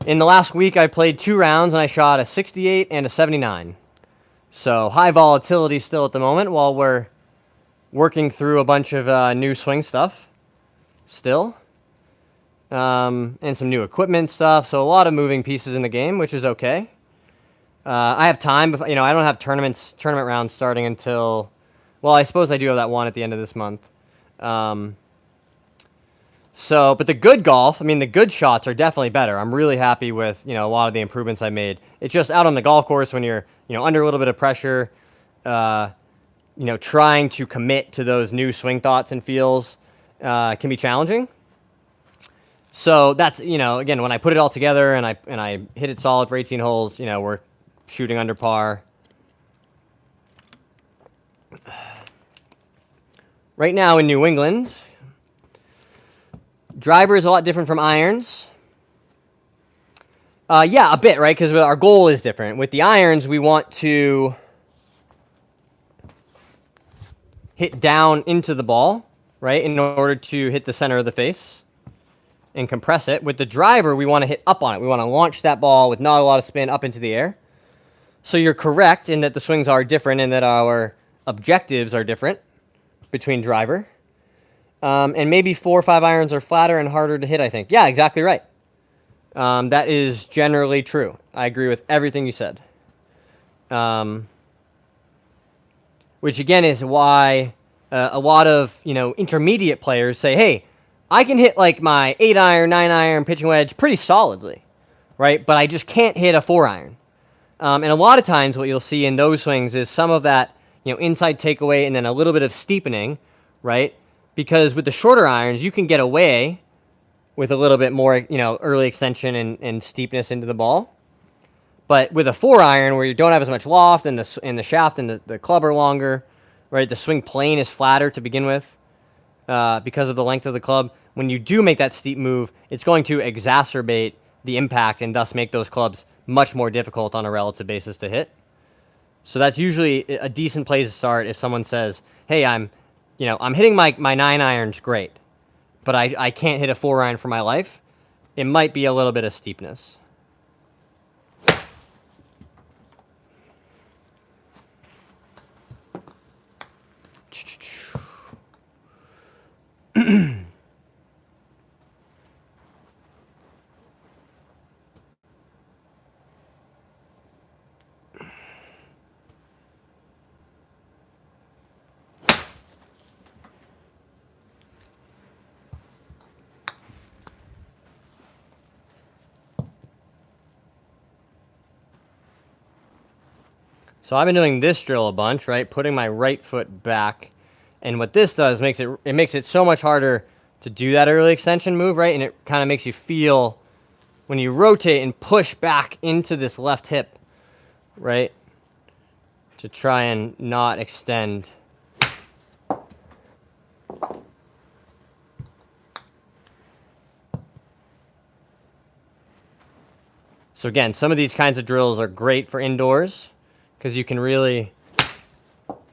S1: In the last week, I played 2 rounds, and I shot a 68 and a 79. So high volatility still at the moment while we're working through a bunch of new swing stuff still. And some new equipment stuff, so a lot of moving pieces in the game, which is okay. I have time, I don't have tournament rounds starting until, well, I suppose I do have that one at the end of this month. But the good golf, the good shots are definitely better. I'm really happy with, a lot of the improvements I made. It's just out on the golf course when you're, under a little bit of pressure, trying to commit to those new swing thoughts and feels can be challenging. So that's, again, when I put it all together and I hit it solid for 18 holes, we're shooting under par. Right now in New England, driver is a lot different from irons. Yeah, a bit, right? Because our goal is different. With the irons, we want to hit down into the ball, right, in order to hit the center of the face and compress it. With the driver, we want to hit up on it. We want to launch that ball with not a lot of spin up into the air. So you're correct in that the swings are different and that our objectives are different between driver. And maybe 4 or 5 irons are flatter and harder to hit, I think. Yeah, exactly right. That is generally true. I agree with everything you said. Which, again, is why a lot of, intermediate players say, hey, I can hit like my 8-iron, 9-iron pitching wedge pretty solidly, right? But I just can't hit a 4-iron. And a lot of times what you'll see in those swings is some of that, inside takeaway and then a little bit of steepening, right? Because with the shorter irons, you can get away with a little bit more, early extension and steepness into the ball. But with a 4-iron where you don't have as much loft and the shaft and the club are longer, right? The swing plane is flatter to begin with because of the length of the club. When you do make that steep move, it's going to exacerbate the impact and thus make those clubs much more difficult on a relative basis to hit. So that's usually a decent place to start if someone says, hey, I'm hitting my 9-irons great, but I can't hit a 4-iron for my life. It might be a little bit of steepness. So I've been doing this drill a bunch, right? Putting my right foot back. And what this does makes it so much harder to do that early extension move, right? And it kind of makes you feel when you rotate and push back into this left hip, right? To try and not extend. So again, some of these kinds of drills are great for indoors because you can really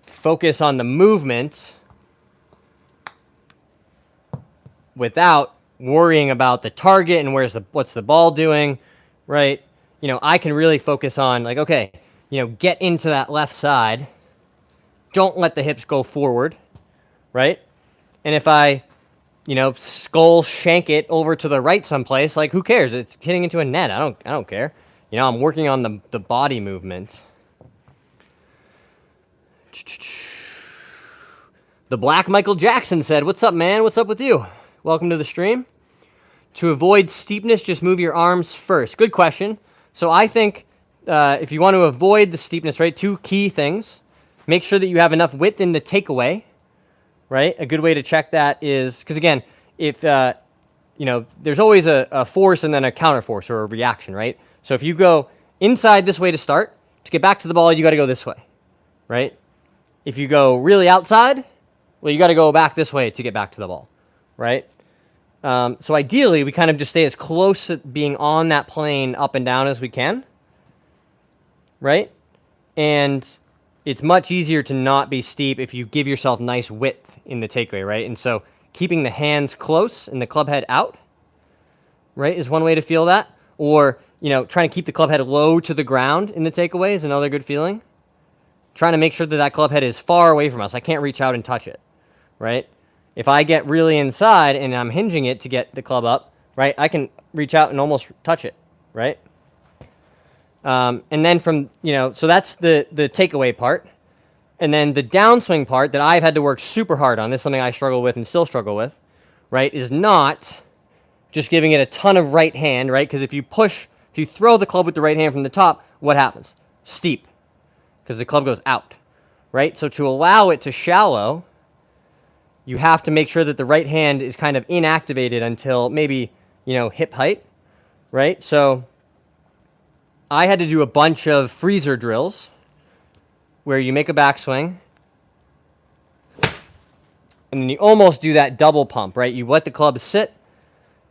S1: focus on the movement without worrying about the target and what's the ball doing, right? I can really focus on like, okay, get into that left side. Don't let the hips go forward, right? And if I, skull shank it over to the right someplace, like who cares? It's hitting into a net. I don't care. I'm working on the body movement. The Black Michael Jackson said, "What's up, man? What's up with you? Welcome to the stream." To avoid steepness, just move your arms first. Good question. So I think if you want to avoid the steepness, right, 2 key things. Make sure that you have enough width in the takeaway, right? A good way to check that is, because again, if, there's always a force and then a counter force or a reaction, right? So if you go inside this way to start, to get back to the ball, you got to go this way, right? If you go really outside, well, you got to go back this way to get back to the ball, right? So ideally, we kind of just stay as close to being on that plane up and down as we can, right? And it's much easier to not be steep if you give yourself nice width in the takeaway, right? And so keeping the hands close and the club head out, right, is one way to feel that. Or, trying to keep the club head low to the ground in the takeaway is another good feeling. Trying to make sure that that club head is far away from us. I can't reach out and touch it, right? If I get really inside and I'm hinging it to get the club up, right, I can reach out and almost touch it, right? And then so that's the takeaway part. And then the downswing part that I've had to work super hard on, this is something I struggle with and still struggle with, right, is not just giving it a ton of right hand, right? Because if you throw the club with the right hand from the top, what happens? Steep, because the club goes out, right? So to allow it to shallow, you have to make sure that the right hand is kind of inactivated until maybe, hip height, right? So I had to do a bunch of freezer drills where you make a backswing and then you almost do that double pump, right? You let the club sit,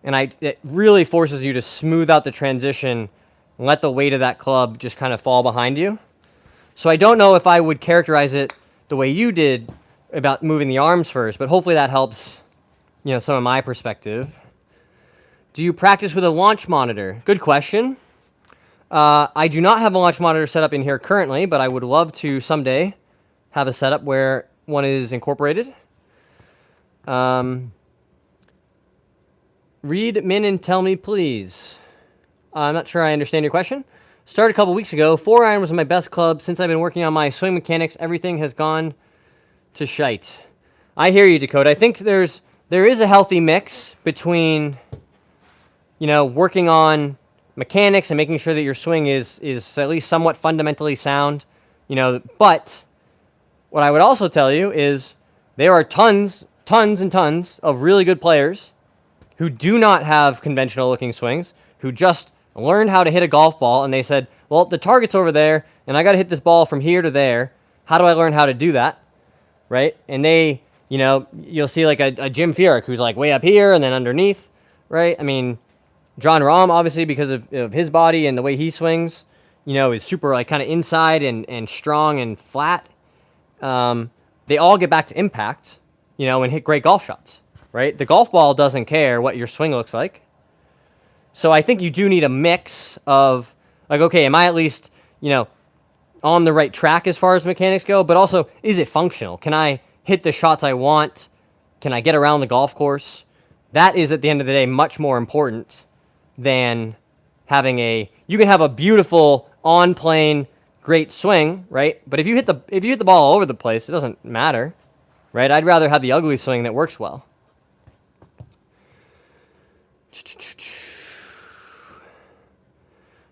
S1: and it really forces you to smooth out the transition and let the weight of that club just kind of fall behind you. So I don't know if I would characterize it the way you did about moving the arms first, but hopefully that helps, some of my perspective. Do you practice with a launch monitor? Good question. I do not have a launch monitor set up in here currently, but I would love to someday have a setup where one is incorporated. Read Min and tell me, please. I'm not sure I understand your question. Started a couple weeks ago. 4-iron was my best club. Since I've been working on my swing mechanics, everything has gone to shite. I hear you, Dakota. I think there is a healthy mix between, working on mechanics and making sure that your swing is at least somewhat fundamentally sound. But what I would also tell you is there are tons and tons of really good players who do not have conventional looking swings, who just learned how to hit a golf ball, and they said, well, the target's over there, and I got to hit this ball from here to there. How do I learn how to do that, right? And they, you'll see like a Jim Furyk who's like way up here and then underneath, right? I mean, John Rahm, obviously, because of his body and the way he swings, is super like kind of inside and strong and flat. They all get back to impact, and hit great golf shots. Right? The golf ball doesn't care what your swing looks like. So I think you do need a mix of, like, okay, am I at least, on the right track as far as mechanics go? But also, is it functional? Can I hit the shots I want? Can I get around the golf course? That is, at the end of the day, much more important than having you can have a beautiful, on-plane, great swing, right? But if you hit the ball all over the place, it doesn't matter, right? I'd rather have the ugly swing that works well.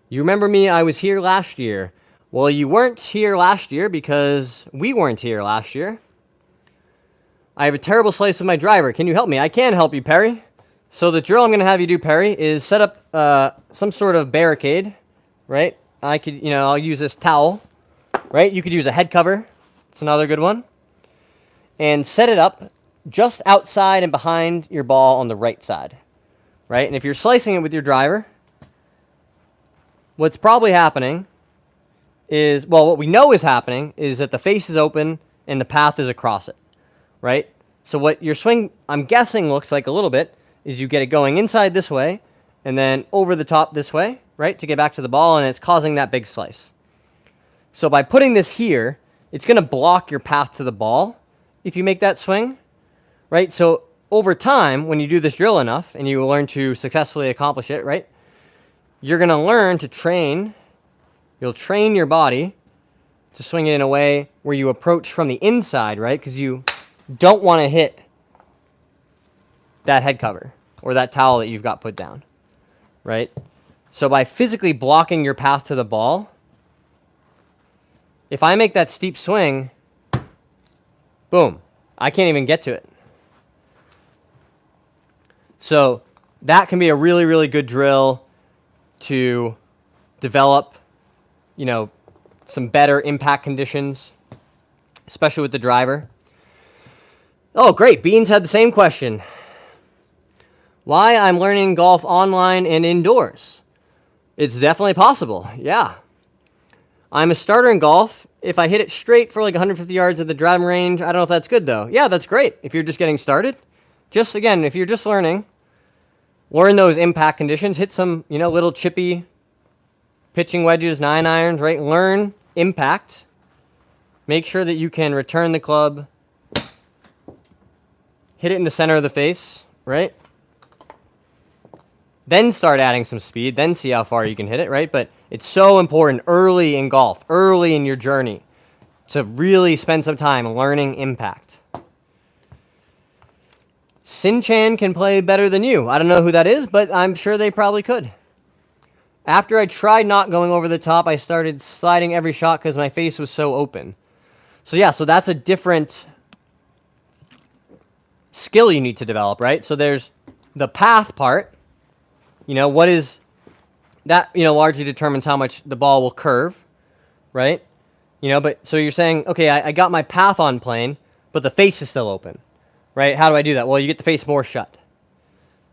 S1: You remember me? I was here last year. Well, you weren't here last year because we weren't here last year. I have a terrible slice with my driver. Can you help me? I can help you, Perry. So the drill I'm going to have you do, Perry, is set up some sort of barricade, right? I could, I'll use this towel, right? You could use a head cover. It's another good one. And set it up just outside and behind your ball on the right side, right? And if you're slicing it with your driver, what's probably happening is, well, what we know is happening is that the face is open and the path is across it, right? So what your swing, I'm guessing, looks like a little bit is you get it going inside this way and then over the top this way, right, to get back to the ball, and it's causing that big slice. So by putting this here, it's going to block your path to the ball if you make that swing, right? So over time, when you do this drill enough and you learn to successfully accomplish it, right, you're going to learn to train, you'll train your body to swing it in a way where you approach from the inside, right? Because you don't want to hit that head cover or that towel that you've got put down, right? So by physically blocking your path to the ball, if I make that steep swing, boom, I can't even get to it. So that can be a really, really good drill to develop, some better impact conditions, especially with the driver. Oh, great. Beans had the same question. Why I'm learning golf online and indoors. It's definitely possible, yeah. I'm a starter in golf. If I hit it straight for like 150 yards at the driving range, I don't know if that's good though. Yeah, that's great if you're just getting started. Just again, if you're just learning, learn those impact conditions, hit some, little chippy pitching wedges, 9-irons, right? Learn impact. Make sure that you can return the club, hit it in the center of the face, right? Then start adding some speed, then see how far you can hit it, right? But it's so important early in golf, early in your journey, to really spend some time learning impact. Sin-Chan can play better than you. I don't know who that is, but I'm sure they probably could. After I tried not going over the top, I started sliding every shot because my face was so open. So yeah, so that's a different skill you need to develop, right? So there's the path part. What is that, largely determines how much the ball will curve, right? But so you're saying, okay, I got my path on plane, but the face is still open, right? How do I do that? Well, you get the face more shut.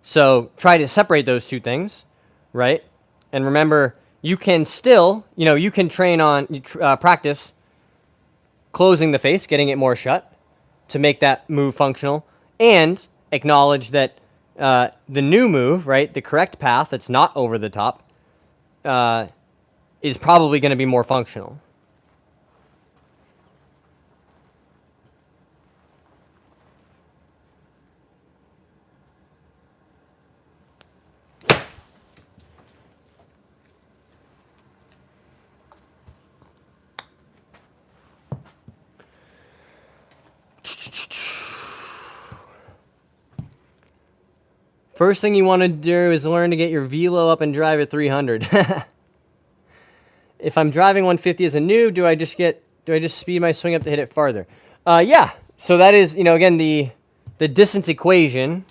S1: So try to separate those two things, right? And remember, you can still, you can train on, practice closing the face, getting it more shut to make that move functional, and acknowledge that the new move, right, the correct path that's not over the top, is probably going to be more functional. First thing you want to do is learn to get your velo up and drive at 300. If I'm driving 150 as a noob, do I just speed my swing up to hit it farther? Yeah. So that is, again, the distance equation.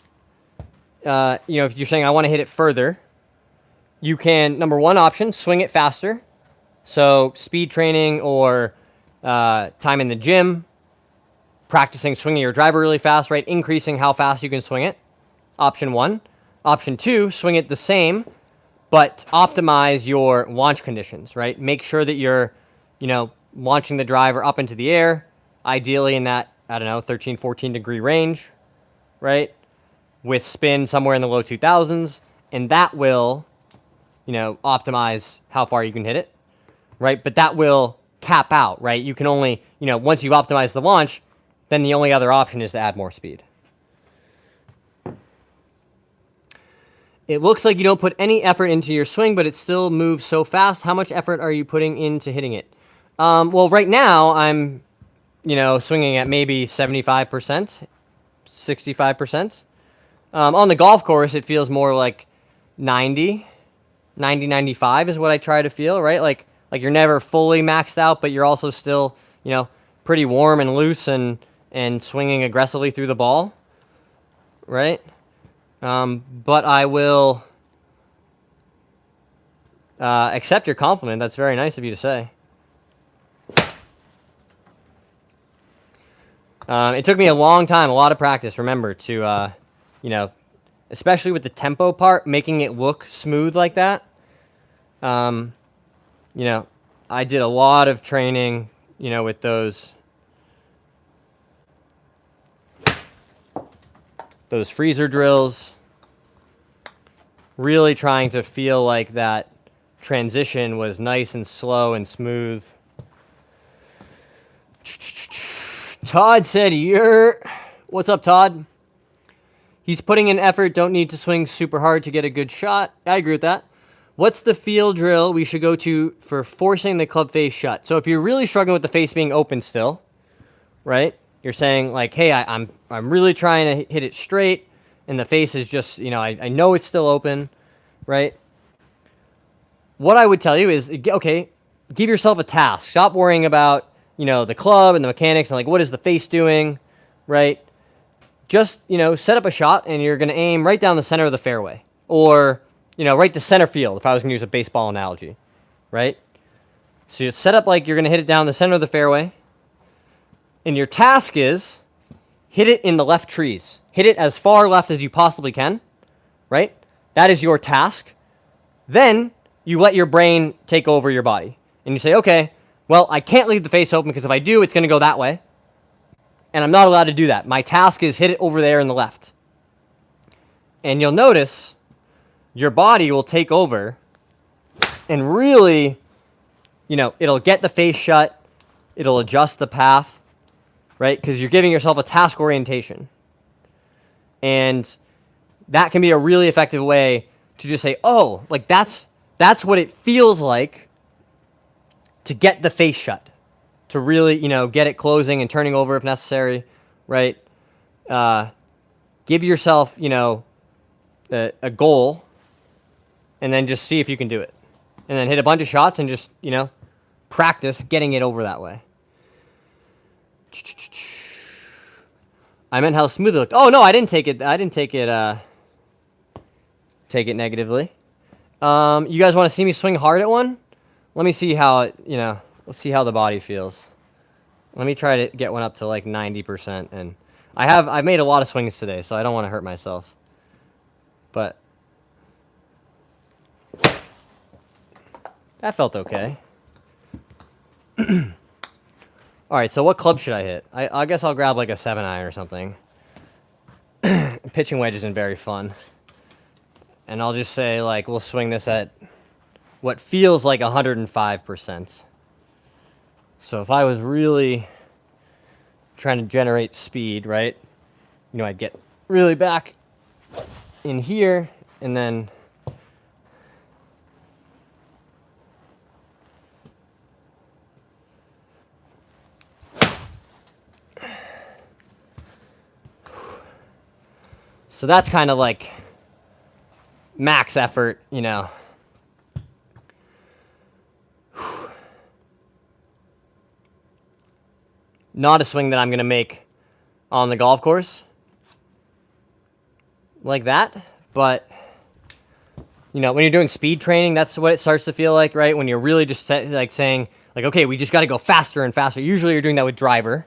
S1: If you're saying I want to hit it further, you can, number one option, swing it faster. So speed training or time in the gym, practicing swinging your driver really fast, right? Increasing how fast you can swing it. Option one. Option two, swing it the same, but optimize your launch conditions, right? Make sure that you're, launching the driver up into the air, ideally in that, 13, 14 degree range, right? With spin somewhere in the low 2000s, and that will, optimize how far you can hit it, right? But that will cap out, right? You can only, once you've optimized the launch, then the only other option is to add more speed. It looks like you don't put any effort into your swing, but it still moves so fast. How much effort are you putting into hitting it? Well, right now I'm, swinging at maybe 75%, 65%. On the golf course, it feels more like 90, 95 is what I try to feel, right? Like you're never fully maxed out, but you're also still, pretty warm and loose and swinging aggressively through the ball, right? But I will accept your compliment. That's very nice of you to say. It took me a long time, a lot of practice, remember, to, especially with the tempo part, making it look smooth like that. I did a lot of training, with those freezer drills, really trying to feel like that transition was nice and slow and smooth. Todd said, what's up, Todd? He's putting in effort, don't need to swing super hard to get a good shot. I agree with that. What's the feel drill we should go to for forcing the club face shut? So if you're really struggling with the face being open still, right? You're saying like, hey, I'm really trying to hit it straight, and the face is just, I know it's still open, right? What I would tell you is, okay, give yourself a task. Stop worrying about, the club and the mechanics and like, what is the face doing, right? Just, set up a shot and you're going to aim right down the center of the fairway or, right to center field if I was going to use a baseball analogy, right? So you set up like you're going to hit it down the center of the fairway. And your task is hit it in the left trees. Hit it as far left as you possibly can, right? That is your task. Then you let your brain take over your body. And you say, okay, well, I can't leave the face open because if I do, it's going to go that way. And I'm not allowed to do that. My task is hit it over there in the left. And you'll notice your body will take over and really, it'll get the face shut. It'll adjust the path, right? Because you're giving yourself a task orientation. And that can be a really effective way to just say, oh, like that's what it feels like to get the face shut, to really, get it closing and turning over if necessary, right? Give yourself, a goal, and then just see if you can do it. And then hit a bunch of shots and just, practice getting it over that way. I meant how smooth it looked. Oh no, I didn't take it negatively. You guys want to see me swing hard at one? Let me see how it, let's see how the body feels. Let me try to get one up to like 90%. And I've made a lot of swings today, so I don't want to hurt myself. But that felt okay. All right, so what club should I hit? I guess I'll grab like a 7-iron or something. Pitching wedge isn't very fun. And I'll just say, like, we'll swing this at what feels like 105%. So if I was really trying to generate speed, right, I'd get really back in here and then so that's kind of like max effort, Not a swing that I'm going to make on the golf course like that, but when you're doing speed training, that's what it starts to feel like, right? When you're really just like saying, like, okay, we just got to go faster and faster. Usually you're doing that with driver.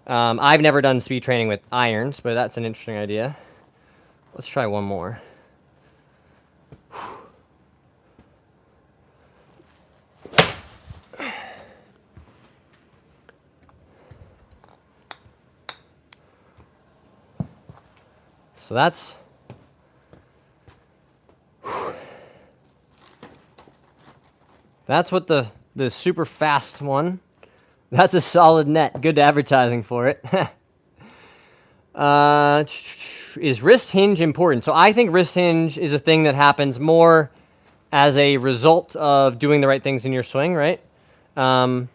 S1: I've never done speed training with irons, but that's an interesting idea. Let's try one more. So that's what the super fast one. That's a solid net. Good advertising for it. Is wrist hinge important? So I think wrist hinge is a thing that happens more as a result of doing the right things in your swing, right? If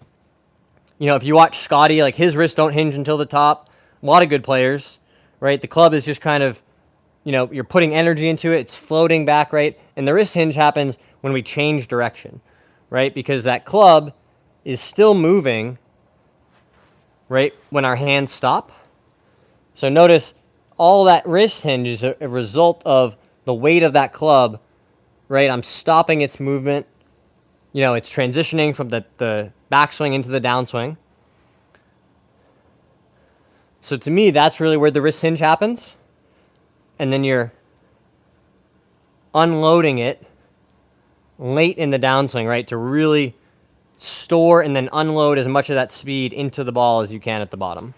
S1: you watch Scotty, like his wrists don't hinge until the top. A lot of good players, right? The club is just kind of, you're putting energy into it. It's floating back, right? And the wrist hinge happens when we change direction, right? Because that club is still moving, right, when our hands stop. So notice all that wrist hinge is a result of the weight of that club, right? I'm stopping its movement. It's transitioning from the backswing into the downswing. So to me, that's really where the wrist hinge happens. And then you're unloading it late in the downswing, right, to really store and then unload as much of that speed into the ball as you can at the bottom.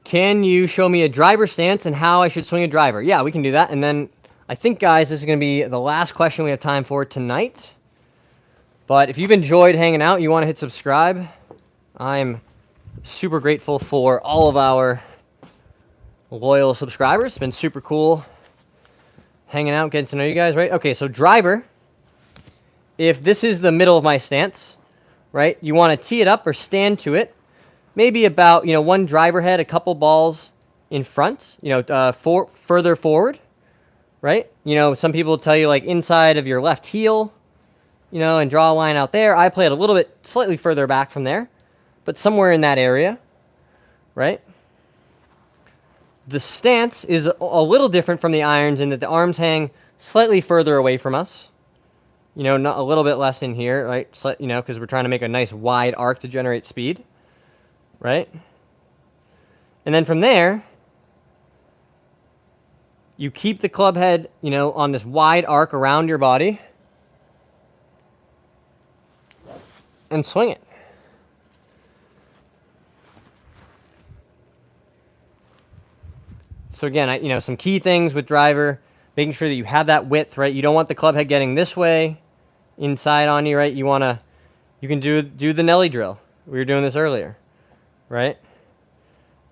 S1: Can you show me a driver stance and how I should swing a driver? Yeah, we can do that. And then I think, guys, this is going to be the last question we have time for tonight. But if you've enjoyed hanging out, you want to hit subscribe. I'm super grateful for all of our loyal subscribers. It's been super cool hanging out, getting to know you guys, right? Okay, so driver, if this is the middle of my stance, right, you want to tee it up or stand to it, maybe about, one driver head, a couple balls in front, further forward, right? Some people tell you, like, inside of your left heel, and draw a line out there. I play it a little bit slightly further back from there, but somewhere in that area, right? The stance is a little different from the irons in that the arms hang slightly further away from us. Not a little bit less in here, right? Because we're trying to make a nice wide arc to generate speed, right? And then from there, you keep the club head, you know, on this wide arc around your body and swing it. So again, you know, some key things with driver, making sure that you have that width, right? You don't want the club head getting this way inside on you, right? You can do the Nelly drill. We were doing this earlier, right?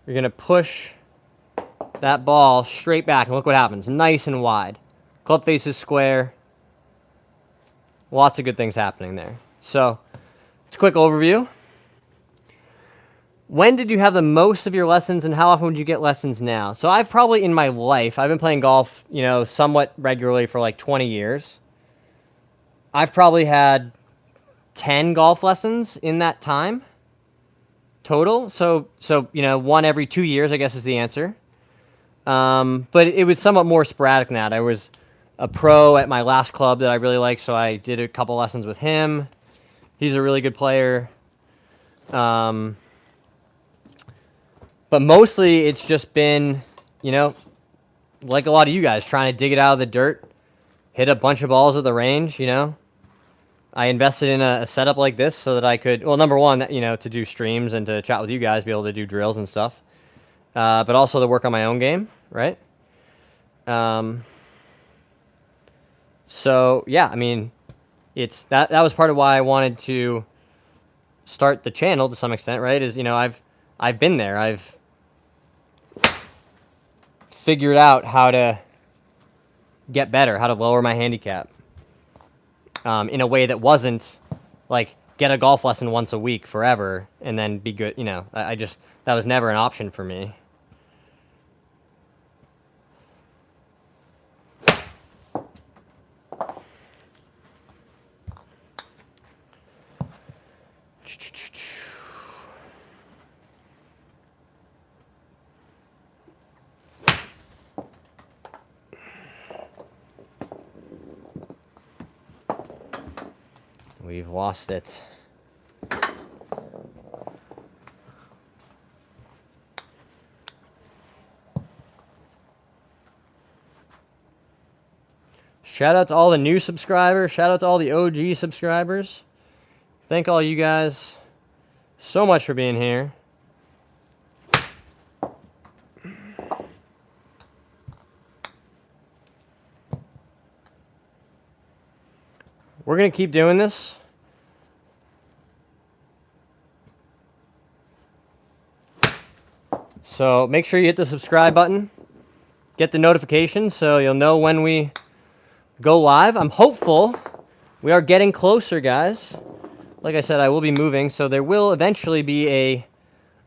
S1: You're gonna push that ball straight back, and look what happens. Nice and wide. Club face is square. Lots of good things happening there. So, it's a quick overview. When did you have the most of your lessons, and how often would you get lessons now? So I've probably, in my life, I've been playing golf, you know, somewhat regularly for like 20 years. I've probably had 10 golf lessons in that time total. So you know, one every 2 years, I guess, is the answer. But it was somewhat more sporadic than that. I was a pro at my last club that I really liked, so I did a couple lessons with him. He's a really good player. But mostly it's just been, you know, like a lot of you guys, trying to dig it out of the dirt, hit a bunch of balls at the range, you know. I invested in a setup like this so that I could, well, number one, you know, to do streams and to chat with you guys, be able to do drills and stuff. But also to work on my own game, right? So, yeah, I mean, it's that was part of why I wanted to start the channel to some extent, right? Is, you know, I've been there. I've figured out how to get better, how to lower my handicap in a way that wasn't like get a golf lesson once a week forever and then be good. You know, I just, that was never an option for me. We've lost it. Shout out to all the new subscribers. Shout out to all the OG subscribers. Thank all you guys so much for being here. We're going to keep doing this. So make sure you hit the subscribe button. Get the notification so you'll know when we go live. I'm hopeful. We are getting closer, guys. Like I said, I will be moving, so there will eventually be a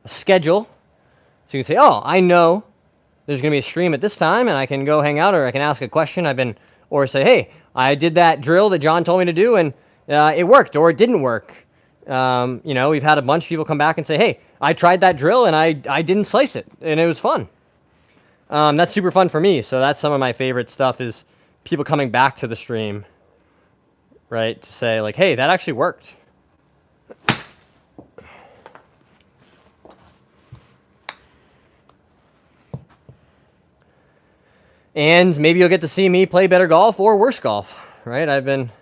S1: schedule. So you can say, oh, I know there's going to be a stream at this time, and I can go hang out, or I can ask a question. Or say, hey, I did that drill that John told me to do, and it worked, or it didn't work. You know, we've had a bunch of people come back and say, hey, I tried that drill, and I didn't slice it, and it was fun. That's super fun for me, so that's some of my favorite stuff is people coming back to the stream, right, to say, like, hey, that actually worked. And maybe you'll get to see me play better golf or worse golf, right? I've been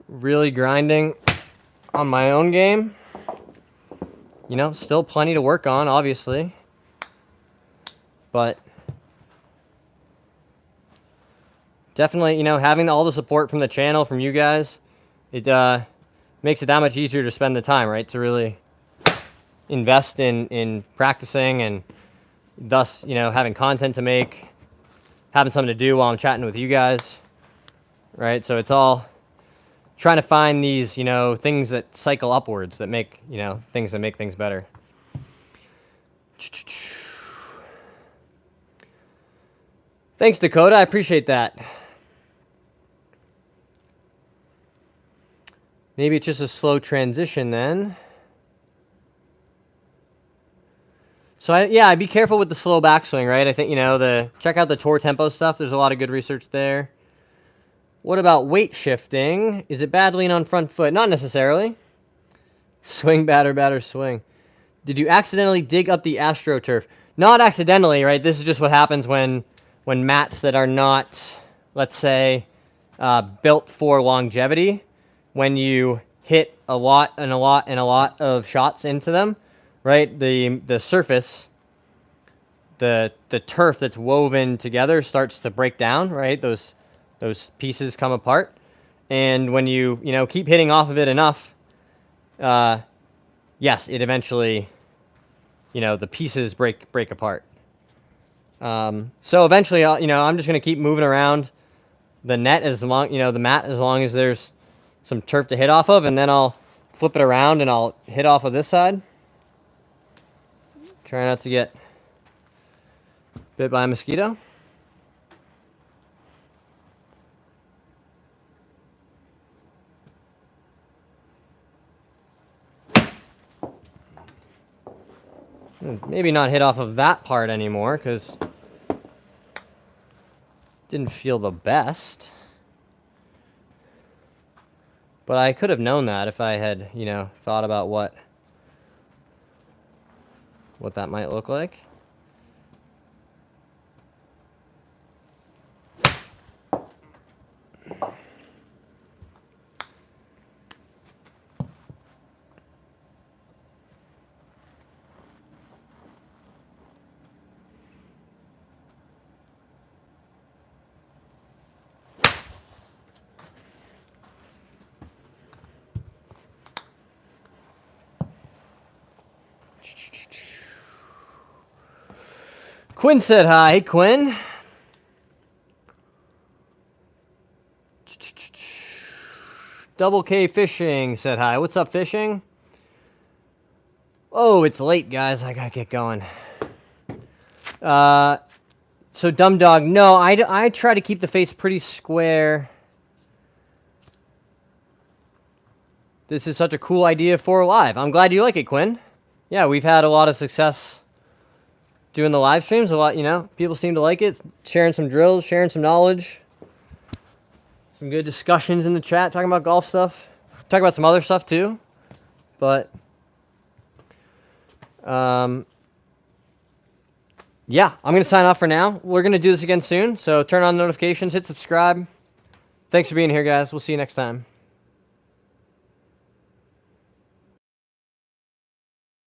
S1: really grinding on my own game. You know, still plenty to work on, obviously. But definitely, you know, having all the support from the channel, from you guys, it makes it that much easier to spend the time, right? To really invest in practicing and thus, you know, having content to make, having something to do while I'm chatting with you guys, right? So it's all trying to find these, you know, things that cycle upwards that make, you know, things that make things better. Thanks, Dakota. I appreciate that. Maybe it's just a slow transition then. So, I'd be careful with the slow backswing, right? I think, you know, check out the tour tempo stuff. There's a lot of good research there. What about weight shifting? Is it bad lean on front foot? Not necessarily. Swing, batter, batter, swing. Did you accidentally dig up the AstroTurf? Not accidentally, right? This is just what happens when mats that are not, let's say, built for longevity, when you hit a lot and a lot and a lot of shots into them, right? The surface, the turf that's woven together starts to break down, right? Those pieces come apart, and when you keep hitting off of it enough, yes, it eventually, the pieces break apart. So eventually, I'm just gonna keep moving around the net as long, the mat, as long as there's some turf to hit off of, and then I'll flip it around and I'll hit off of this side. Try not to get bit by a mosquito. Maybe not hit off of that part anymore, because didn't feel the best. But I could have known that if I had, thought about what that might look like. Quinn said hi. Hey, Quinn. Double K Fishing said hi. What's up, Fishing? Oh, it's late, guys. I gotta get going. So Dumb Dog, no, I try to keep the face pretty square. This is such a cool idea for live. I'm glad you like it, Quinn. Yeah, we've had a lot of success doing the live streams. A lot, people seem to like it. Sharing some drills, sharing some knowledge. Some good discussions in the chat, talking about golf stuff. Talk about some other stuff too. But yeah, I'm going to sign off for now. We're going to do this again soon, so turn on notifications, hit subscribe. Thanks for being here, guys. We'll see you next time.